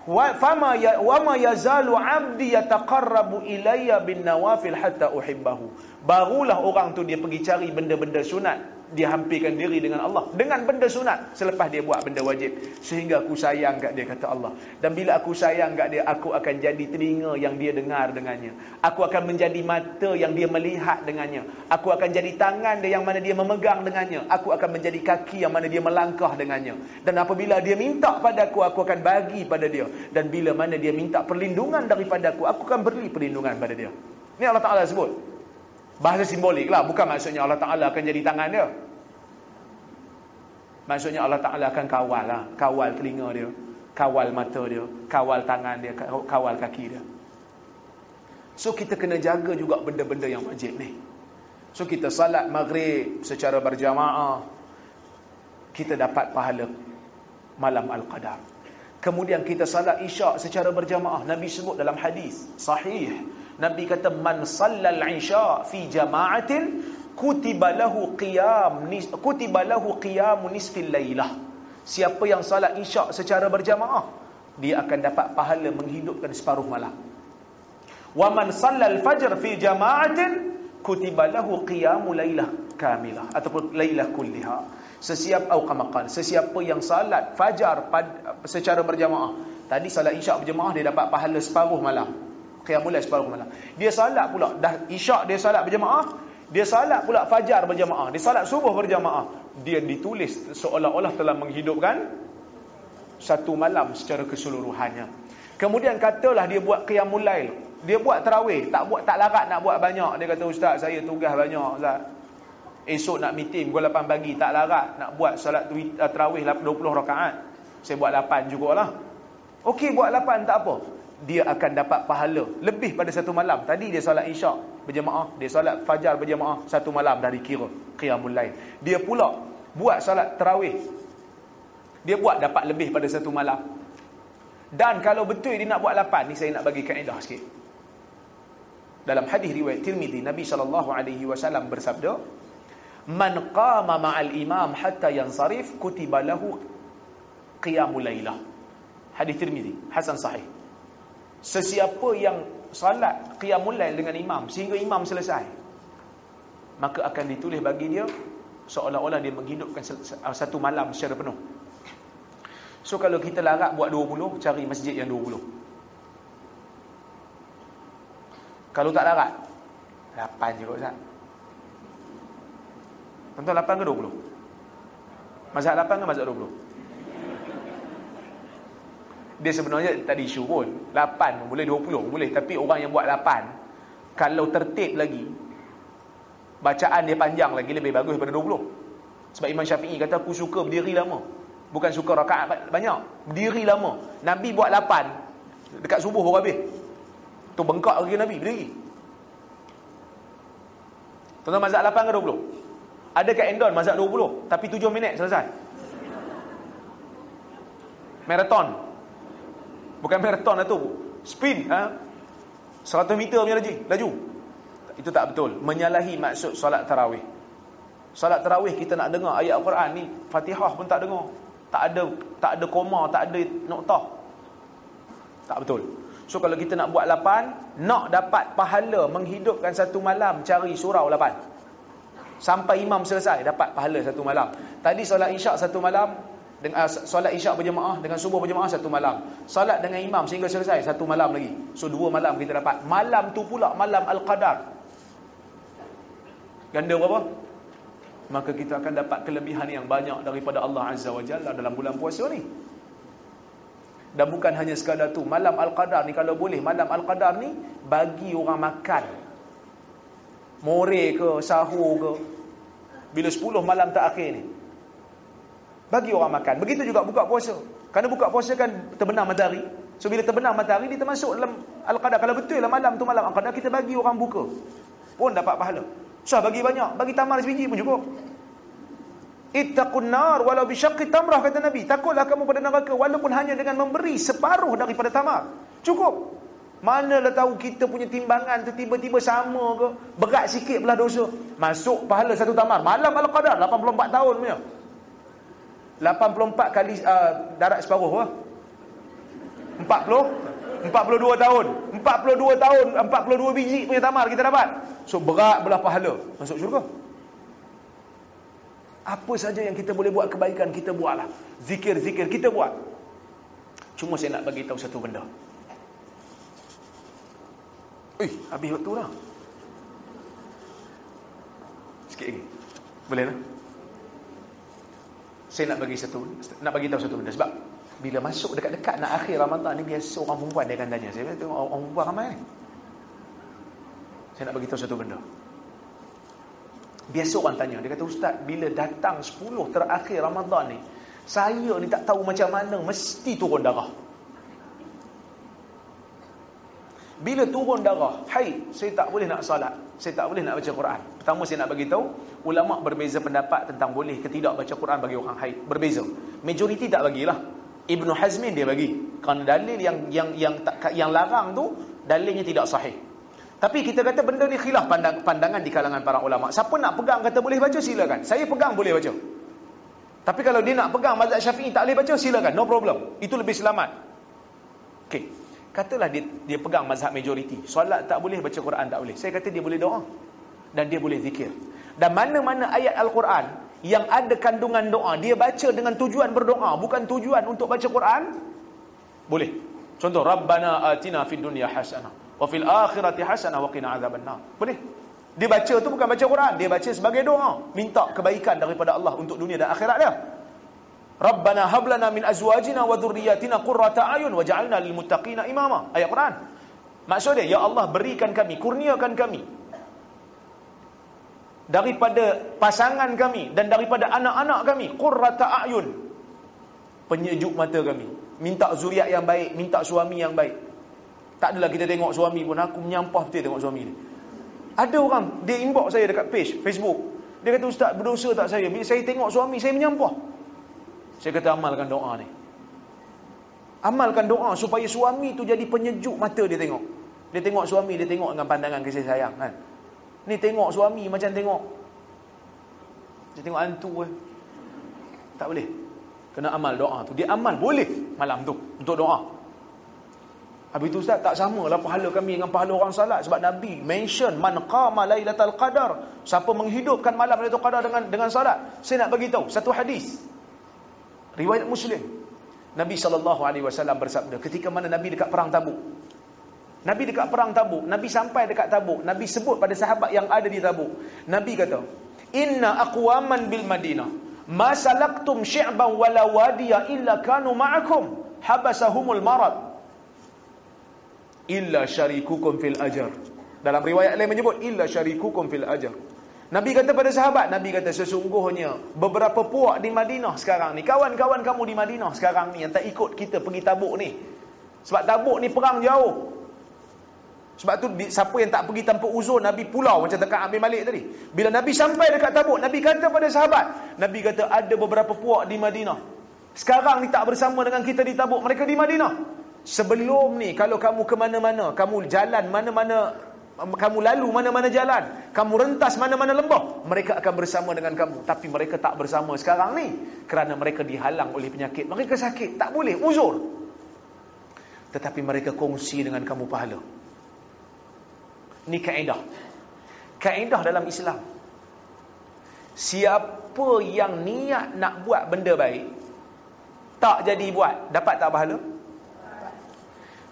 wa ma yazalu 'abdi yataqarrabu ilayya bin nawafil hatta uhibbahu. Barulah orang tu dia pergi cari benda-benda sunat, dia hampirkan diri dengan Allah dengan benda sunat selepas dia buat benda wajib, sehingga aku sayang kat dia, kata Allah. Dan bila aku sayang kat dia, aku akan jadi telinga yang dia dengar dengannya, aku akan menjadi mata yang dia melihat dengannya, aku akan jadi tangan dia yang mana dia memegang dengannya, aku akan menjadi kaki yang mana dia melangkah dengannya. Dan apabila dia minta padaku, aku akan bagi pada dia. Dan bila mana dia minta perlindungan daripadaku, aku akan beri perlindungan pada dia. Ni Allah Ta'ala sebut. Bahasa simbolik lah, bukan maksudnya Allah Ta'ala akan jadi tangan dia. Maksudnya Allah Ta'ala akan kawal lah. Kawal telinga dia, kawal mata dia, kawal tangan dia, kawal kaki dia. So kita kena jaga juga benda-benda yang wajib ni. So kita salat maghrib secara berjamaah, kita dapat pahala malam Al-Qadar. Kemudian kita salat isyak secara berjamaah. Nabi sebut dalam hadis sahih, Nabi kata, man sallal isya fi jama'atin kutiba lahu qiyamu nisfil lailah. Siapa yang salat isyak secara berjamaah, dia akan dapat pahala menghidupkan separuh malam. Wa man sallal fajr fi jama'atin kutiba lahu qiyamu lailah kamilah, ataupun lailah kulliha. Sesiapa yang salat fajar secara berjamaah, tadi salat isyak berjamaah, dia dapat pahala separuh malam. Qiyamul lail separuh malam. Dia salat pula, dah isyak dia salat berjamaah, dia salat pula fajar berjamaah, dia salat subuh berjamaah, dia ditulis seolah-olah telah menghidupkan satu malam secara keseluruhannya. Kemudian katalah dia buat qiyamul lail, dia buat tarawih, tak larat nak buat banyak. Dia kata, ustaz, saya tugas banyak ustaz, esok nak meeting pukul 8 pagi, tak larat nak buat salat tarawih 20 rakaat, saya buat 8 jugalah. Okey, buat 8 tak apa, dia akan dapat pahala lebih pada satu malam. Tadi dia solat isyak berjamaah, dia solat fajar berjamaah, satu malam dah dikira qiyamul lail. Dia pula buat solat tarawih, dia buat dapat lebih pada satu malam. Dan kalau betul dia nak buat 8, ni saya nak bagi kaedah sikit. Dalam hadis riwayat Tirmizi, Nabi SAW bersabda, man qama ma'al imam hatta yansarif kutiba lahu qiyamul lailah. Hadis Tirmizi, hasan sahih. Sesiapa yang salat qiyamul lail dengan imam sehingga imam selesai, maka akan ditulis bagi dia seolah-olah dia menghidupkan satu malam secara penuh. So kalau kita larat buat 20, cari masjid yang 20. Kalau tak larat, 8 je kot Ustaz. Tuan-tuan, 8 ke 20? Mazhab 8 ke mazhab 20? Dia sebenarnya tak ada isu pun, 8 pun boleh, 20 pun boleh. Tapi orang yang buat 8, kalau tertib lagi, bacaan dia panjang lagi, lebih bagus daripada 20. Sebab Imam Syafi'i kata, aku suka berdiri lama, bukan suka rakaat banyak, berdiri lama. Nabi buat 8, dekat subuh baru habis. Tu bengkak lagi Nabi berdiri. Tuan-tuan, mazhab 8 ke 20? Ada kat Endon mazhab 20, tapi 7 minit selesai. Marathon. Bukan marathon lah tu, sprint, 100 meter punya laju. Itu tak betul, menyalahi maksud solat tarawih. Solat tarawih kita nak dengar ayat Al-Quran ni, Fatihah pun tak dengar, tak ada koma, tak ada noktah. Tak betul. So kalau kita nak buat 8, nak dapat pahala menghidupkan satu malam, cari surau 8 sampai imam selesai, dapat pahala satu malam. Tadi solat isyak satu malam, dengan solat isyak berjemaah dengan subuh berjemaah satu malam, solat dengan imam sehingga selesai satu malam lagi. So 2 malam kita dapat. Malam tu pula malam Al-Qadar, ganda berapa? Maka kita akan dapat kelebihan yang banyak daripada Allah Azza wa Jalla dalam bulan puasa ni. Dan bukan hanya sekadar tu, malam Al-Qadar ni, kalau boleh malam Al-Qadar ni bagi orang makan, more ke sahur ke, bila 10 malam terakhir ni bagi orang makan. Begitu juga buka puasa. Kerana buka puasa kan terbenam matahari. So bila terbenam matahari, dia termasuk dalam Al-Qadar. Kalau betul lah malam tu malam Al-Qadar, kita bagi orang buka pun dapat pahala. Usah bagi banyak, bagi tamar sebiji pun cukup. Ittaqun nar walau bisyaqqi tamrah, kata Nabi. Takutlah kamu pada neraka walaupun hanya dengan memberi separuh daripada tamar. Cukup. Manalah tahu kita punya timbangan tu tiba-tiba sama ke, berat sikit belah dosa. Masuk pahala satu tamar. Malam Al-Qadar 84 tahun punya. 84 kali darat separuh apa? 42 tahun. 42 tahun, 42 biji punya tamar kita dapat. So berat belah pahala masuk syurga. Apa saja yang kita boleh buat kebaikan, kita buatlah. Zikir-zikir kita buat. Cuma saya nak bagi tahu satu benda. Habis waktu dah. Sikit lagi. Boleh tak? Saya nak bagi tahu satu benda. Sebab bila masuk dekat-dekat nak akhir Ramadan ni, biasa orang perempuan dia akan tanya. Saya tengok orang perempuan ramai ni. Saya nak bagi tahu satu benda. Biasa orang tanya, dia kata, Ustaz, bila datang 10 terakhir Ramadan ni, saya ni tak tahu macam mana, mesti turun darah. Bila turun darah, haid, saya tak boleh nak salat, saya tak boleh nak baca Quran. Pertama saya nak bagi tahu, ulama berbeza pendapat tentang boleh ke tidak baca Quran bagi orang haid. Berbeza. Majoriti tak bagilah. Ibn Hazmin dia bagi. Kerana dalil yang larang tu, dalilnya tidak sahih. Tapi kita kata benda ni khilaf pandangan di kalangan para ulama. Siapa nak pegang kata boleh baca, silakan. Saya pegang boleh baca. Tapi kalau dia nak pegang mazhab Syafi'i tak boleh baca, silakan, no problem. Itu lebih selamat. Okey. Katalah dia pegang mazhab majoriti. Solat tak boleh, baca Quran tak boleh. Saya kata dia boleh doa dan dia boleh zikir. Dan mana-mana ayat Al-Quran yang ada kandungan doa, dia baca dengan tujuan berdoa, bukan tujuan untuk baca Quran, boleh. Contoh, Rabbana atina fid dunya hasanah wa fil akhirati hasanah wa qina azabannar. Boleh. Dia baca tu bukan baca Quran, dia baca sebagai doa, minta kebaikan daripada Allah untuk dunia dan akhirat dia. Rabbana hab lana min azwajina wa dhurriyyatina qurrata a'yun waj'alna lil muttaqina imama. Ayat Quran. Maksud dia, ya Allah, berikan kami, kurniakan kami daripada pasangan kami dan daripada anak-anak kami qurrata a'yun, penyejuk mata kami. Minta zuriat yang baik, minta suami yang baik. Tak adalah kita tengok suami pun, aku menyampah betul tengok suami ni. Ada orang, dia inbox saya dekat page Facebook. Dia kata, Ustaz, berdosa tak saya? Bila saya tengok suami, saya menyampah. Saya kata, amalkan doa ni. Amalkan doa supaya suami tu jadi penyejuk mata dia tengok. Dia tengok suami, dia tengok dengan pandangan kasih sayang kan. Ni tengok suami macam tengok, dia tengok hantu kan. Tak boleh. Kena amal doa tu. Dia amal boleh malam tu untuk doa. Habis tu Ustaz, tak samalah pahala kami dengan pahala orang salat. Sebab Nabi mention man qama lailatul qadar, siapa menghidupkan malam lailatul qadar dengan salat. Saya nak bagi tahu satu hadis riwayat Muslim. Nabi SAW bersabda ketika mana Nabi dekat perang Tabuk. Nabi dekat perang Tabuk, Nabi sampai dekat Tabuk, Nabi sebut pada sahabat yang ada di Tabuk. Nabi kata, inna aqwaman bil Madinah ma salaktum syi'ban wala wadiya illa kanu ma'akum habasahumul marad illa syarikukum fil ajar. Dalam riwayat lain menyebut illa syarikukum fil ajar. Nabi kata pada sahabat, Nabi kata sesungguhnya beberapa puak di Madinah sekarang ni, kawan-kawan kamu di Madinah sekarang ni yang tak ikut kita pergi Tabuk ni. Sebab Tabuk ni perang jauh. Sebab tu siapa yang tak pergi tanpa uzur, Nabi pulau macam dekat ambil Malik tadi. Bila Nabi sampai dekat Tabuk, Nabi kata pada sahabat, Nabi kata ada beberapa puak di Madinah sekarang ni tak bersama dengan kita di Tabuk, mereka di Madinah. Sebelum ni kalau kamu ke mana-mana, kamu jalan mana-mana, kamu lalu mana-mana jalan, kamu rentas mana-mana lembah, mereka akan bersama dengan kamu. Tapi mereka tak bersama sekarang ni kerana mereka dihalang oleh penyakit, mereka sakit, tak boleh uzur. Tetapi mereka kongsi dengan kamu pahala. Ni kaedah. Kaedah dalam Islam. Siapa yang niat nak buat benda baik, tak jadi buat, dapat tak pahala?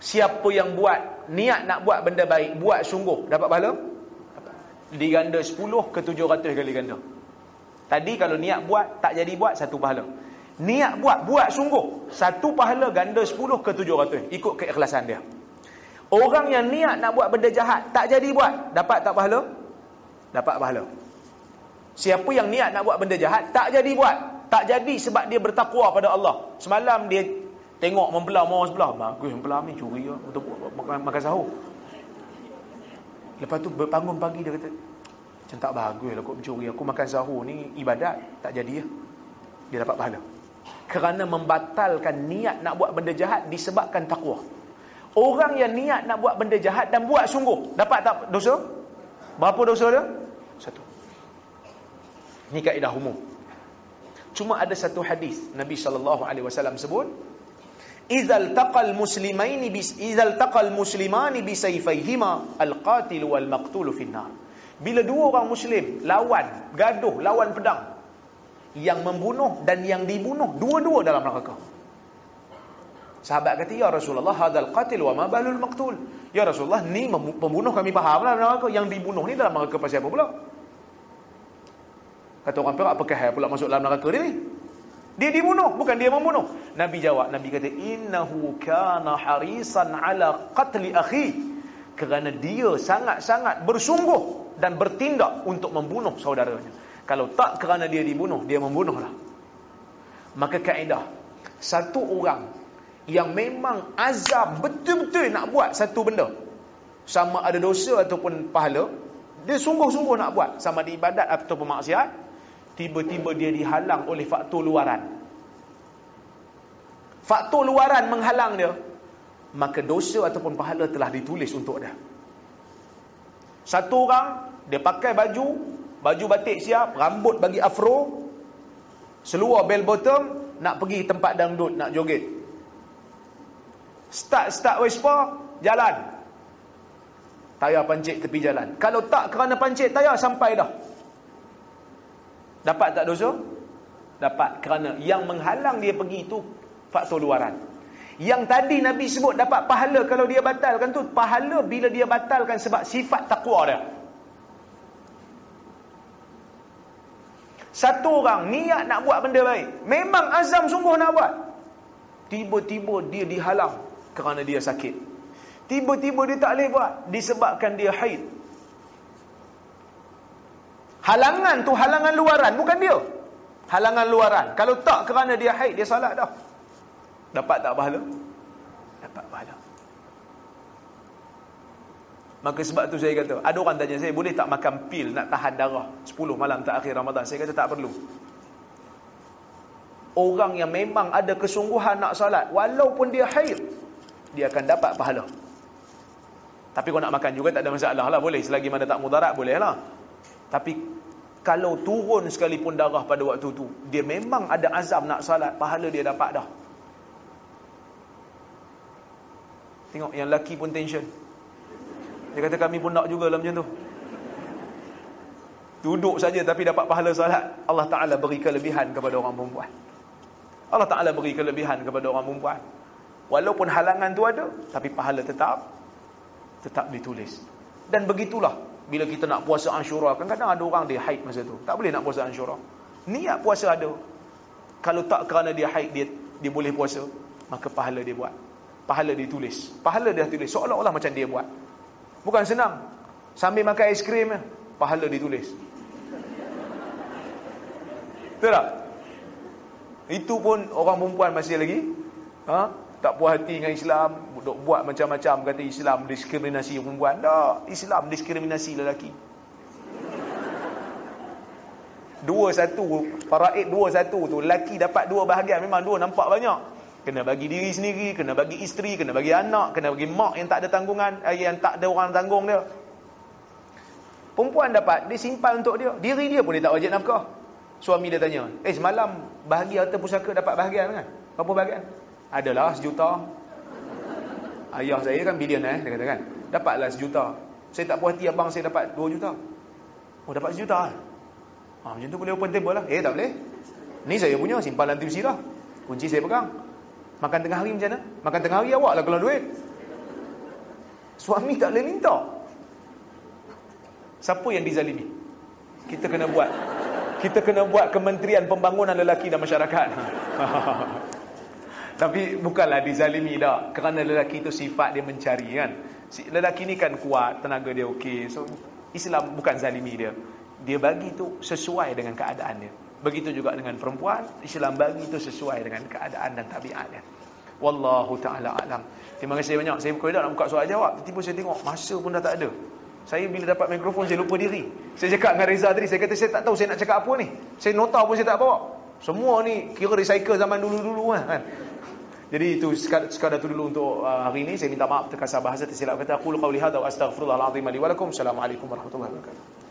Siapa yang buat, niat nak buat benda baik, buat sungguh, dapat pahala? Diganda 10 ke 700 kali ganda. Tadi kalau niat buat, tak jadi buat, 1 pahala. Niat buat sungguh, 1 pahala ganda 10 ke 700. Ikut keikhlasan dia. Orang yang niat nak buat benda jahat, tak jadi buat, dapat tak pahala? Dapat pahala. Siapa yang niat nak buat benda jahat, tak jadi buat, tak jadi sebab dia bertakwa pada Allah. Semalam dia tengok membelah orang sebelah, bagus membelah ni, curi lah, untuk makan sahur. Lepas tu bangun pagi dia kata, Macam tak bagus lah kot mencuri. Aku makan sahur ni ibadat. Tak jadi ya. Dia dapat pahala. Kerana membatalkan niat nak buat benda jahat disebabkan takwa. Orang yang niat nak buat benda jahat dan buat sungguh, dapat tak dosa? Berapa dosa dia? 1. Ini kaedah umum. Cuma ada satu hadis Nabi SAW sebut, Izal taqal muslimani bisayfayhima al-qatil wal maqtul finnar. Bila dua orang muslim lawan, gaduh, lawan pedang, yang membunuh dan yang dibunuh dua-dua dalam neraka. Sahabat kata, ya Rasulullah, hadal qatil wa ma balul maqtul. Ya Rasulullah, ni pembunuh kami faham dalam neraka, yang dibunuh ni dalam neraka pasal apa pula? Kata orang Perak, apakah hal pula masuk dalam neraka dia ni? Dia dibunuh, bukan dia membunuh. Nabi jawab, Nabi kata, innahu kana harisan ala qatli akhi. Kerana dia sangat-sangat bersungguh dan bertindak untuk membunuh saudaranya. Kalau tak kerana dia dibunuh, dia membunuhlah. Maka kaedah, satu orang yang memang azam betul-betul nak buat satu benda, sama ada dosa ataupun pahala, dia sungguh-sungguh nak buat, sama ada ibadat ataupun maksiat, tiba-tiba dia dihalang oleh faktor luaran. Faktor luaran menghalang dia, maka dosa ataupun pahala telah ditulis untuk dia. Satu orang, dia pakai baju batik siap, rambut bagi afro, seluar bell bottom, nak pergi tempat dangdut, nak joget. Start Vespa, jalan. Tayar pancit tepi jalan. Kalau tak kerana pancit tayar, sampai dah. Dapat tak dosa? Dapat. Kerana yang menghalang dia pergi itu faktor luaran. Yang tadi Nabi sebut dapat pahala kalau dia batalkan tu, pahala bila dia batalkan sebab sifat takwa dia. Satu orang niat nak buat benda baik, memang azam sungguh nak buat, tiba-tiba dia dihalang kerana dia sakit. Tiba-tiba dia tak boleh buat disebabkan dia haid. Halangan tu halangan luaran, bukan dia. Halangan luaran. Kalau tak kerana dia haid, dia salat dah. Dapat tak pahala? Dapat pahala. Maka sebab tu saya kata, ada orang tanya saya, boleh tak makan pil nak tahan darah 10 malam terakhir Ramadan? Saya kata tak perlu. Orang yang memang ada kesungguhan nak salat, walaupun dia haid, dia akan dapat pahala. Tapi kalau nak makan juga tak ada masalah lah, boleh. Selagi mana tak mudarat, boleh lah. Tapi kalau turun sekalipun darah pada waktu tu, dia memang ada azam nak salat, pahala dia dapat dah. Tengok yang lelaki pun tension. Dia kata kami pun nak juga lah macam tu. Duduk saja tapi dapat pahala salat. Allah Ta'ala beri kelebihan kepada orang perempuan. Allah Ta'ala beri kelebihan kepada orang perempuan. Walaupun halangan tu ada, tapi pahala tetap ditulis. Dan begitulah bila kita nak puasa Ashura. Kadang-kadang ada orang dia haid masa tu, tak boleh nak puasa Ashura. Niat puasa ada, kalau tak kerana dia haid, dia boleh puasa, maka pahala dia buat. Pahala ditulis. Pahala dia tulis seolah-olah macam dia buat. Bukan senang. Sambil makan aiskrim, pahala ditulis. Betul tak? Itu pun orang perempuan masih lagi tak puas hati dengan Islam, duk buat macam-macam, kata Islam diskriminasi perempuan. Tak, Islam diskriminasi lelaki. 2-1, faraid 2-1 tu, lelaki dapat 2 bahagian. Memang 2 nampak banyak. Kena bagi diri sendiri, kena bagi isteri, kena bagi anak, kena bagi mak yang tak ada tanggungan, yang tak ada orang tanggung dia. Perempuan dapat, dia simpan untuk dia. Diri dia pun dia tak wajib nafkah. Suami dia tanya, semalam bahagi harta pusaka dapat bahagian kan? Berapa bahagian? Adalah 1 juta. Ayah saya kan bilion dia kata kan, dapatlah 1 juta. Saya tak puas hati abang saya dapat 2 juta. Oh, dapat 1 juta. Macam tu boleh open table lah. Tak boleh. Ni saya punya, simpan dalam TV lah. Kunci saya pegang. Makan tengah hari macam mana? Makan tengah hari awak lah kalau duit. Suami tak boleh minta. Siapa yang dizalimi? Kita kena buat Kementerian Pembangunan Lelaki dan Masyarakat. Tapi bukanlah dizalimi dah. Kerana lelaki itu sifat dia mencari kan. Lelaki ni kan kuat, tenaga dia okey. So Islam bukan zalimi dia. Dia bagi tu sesuai dengan keadaan dia. Begitu juga dengan perempuan, Islam bagi itu sesuai dengan keadaan dan tabiat dia. Wallahu ta'ala alam. Terima kasih banyak. Saya berkuasa nak buka soal jawab, tiba-tiba saya tengok masa pun dah tak ada. Saya bila dapat mikrofon saya lupa diri. Saya cakap dengan Reza tadi, saya kata saya tak tahu saya nak cakap apa ni. Saya nota pun saya tak bawa. Semua ni kira recycle zaman dulu-dulu kan. Jadi itu sekadar tu dulu untuk hari ini. Saya minta maaf terkasar bahasa tersilap kata. Aku qauli hadza wa astaghfirullahal azim li wa lakum. Assalamualaikum warahmatullahi wabarakatuh.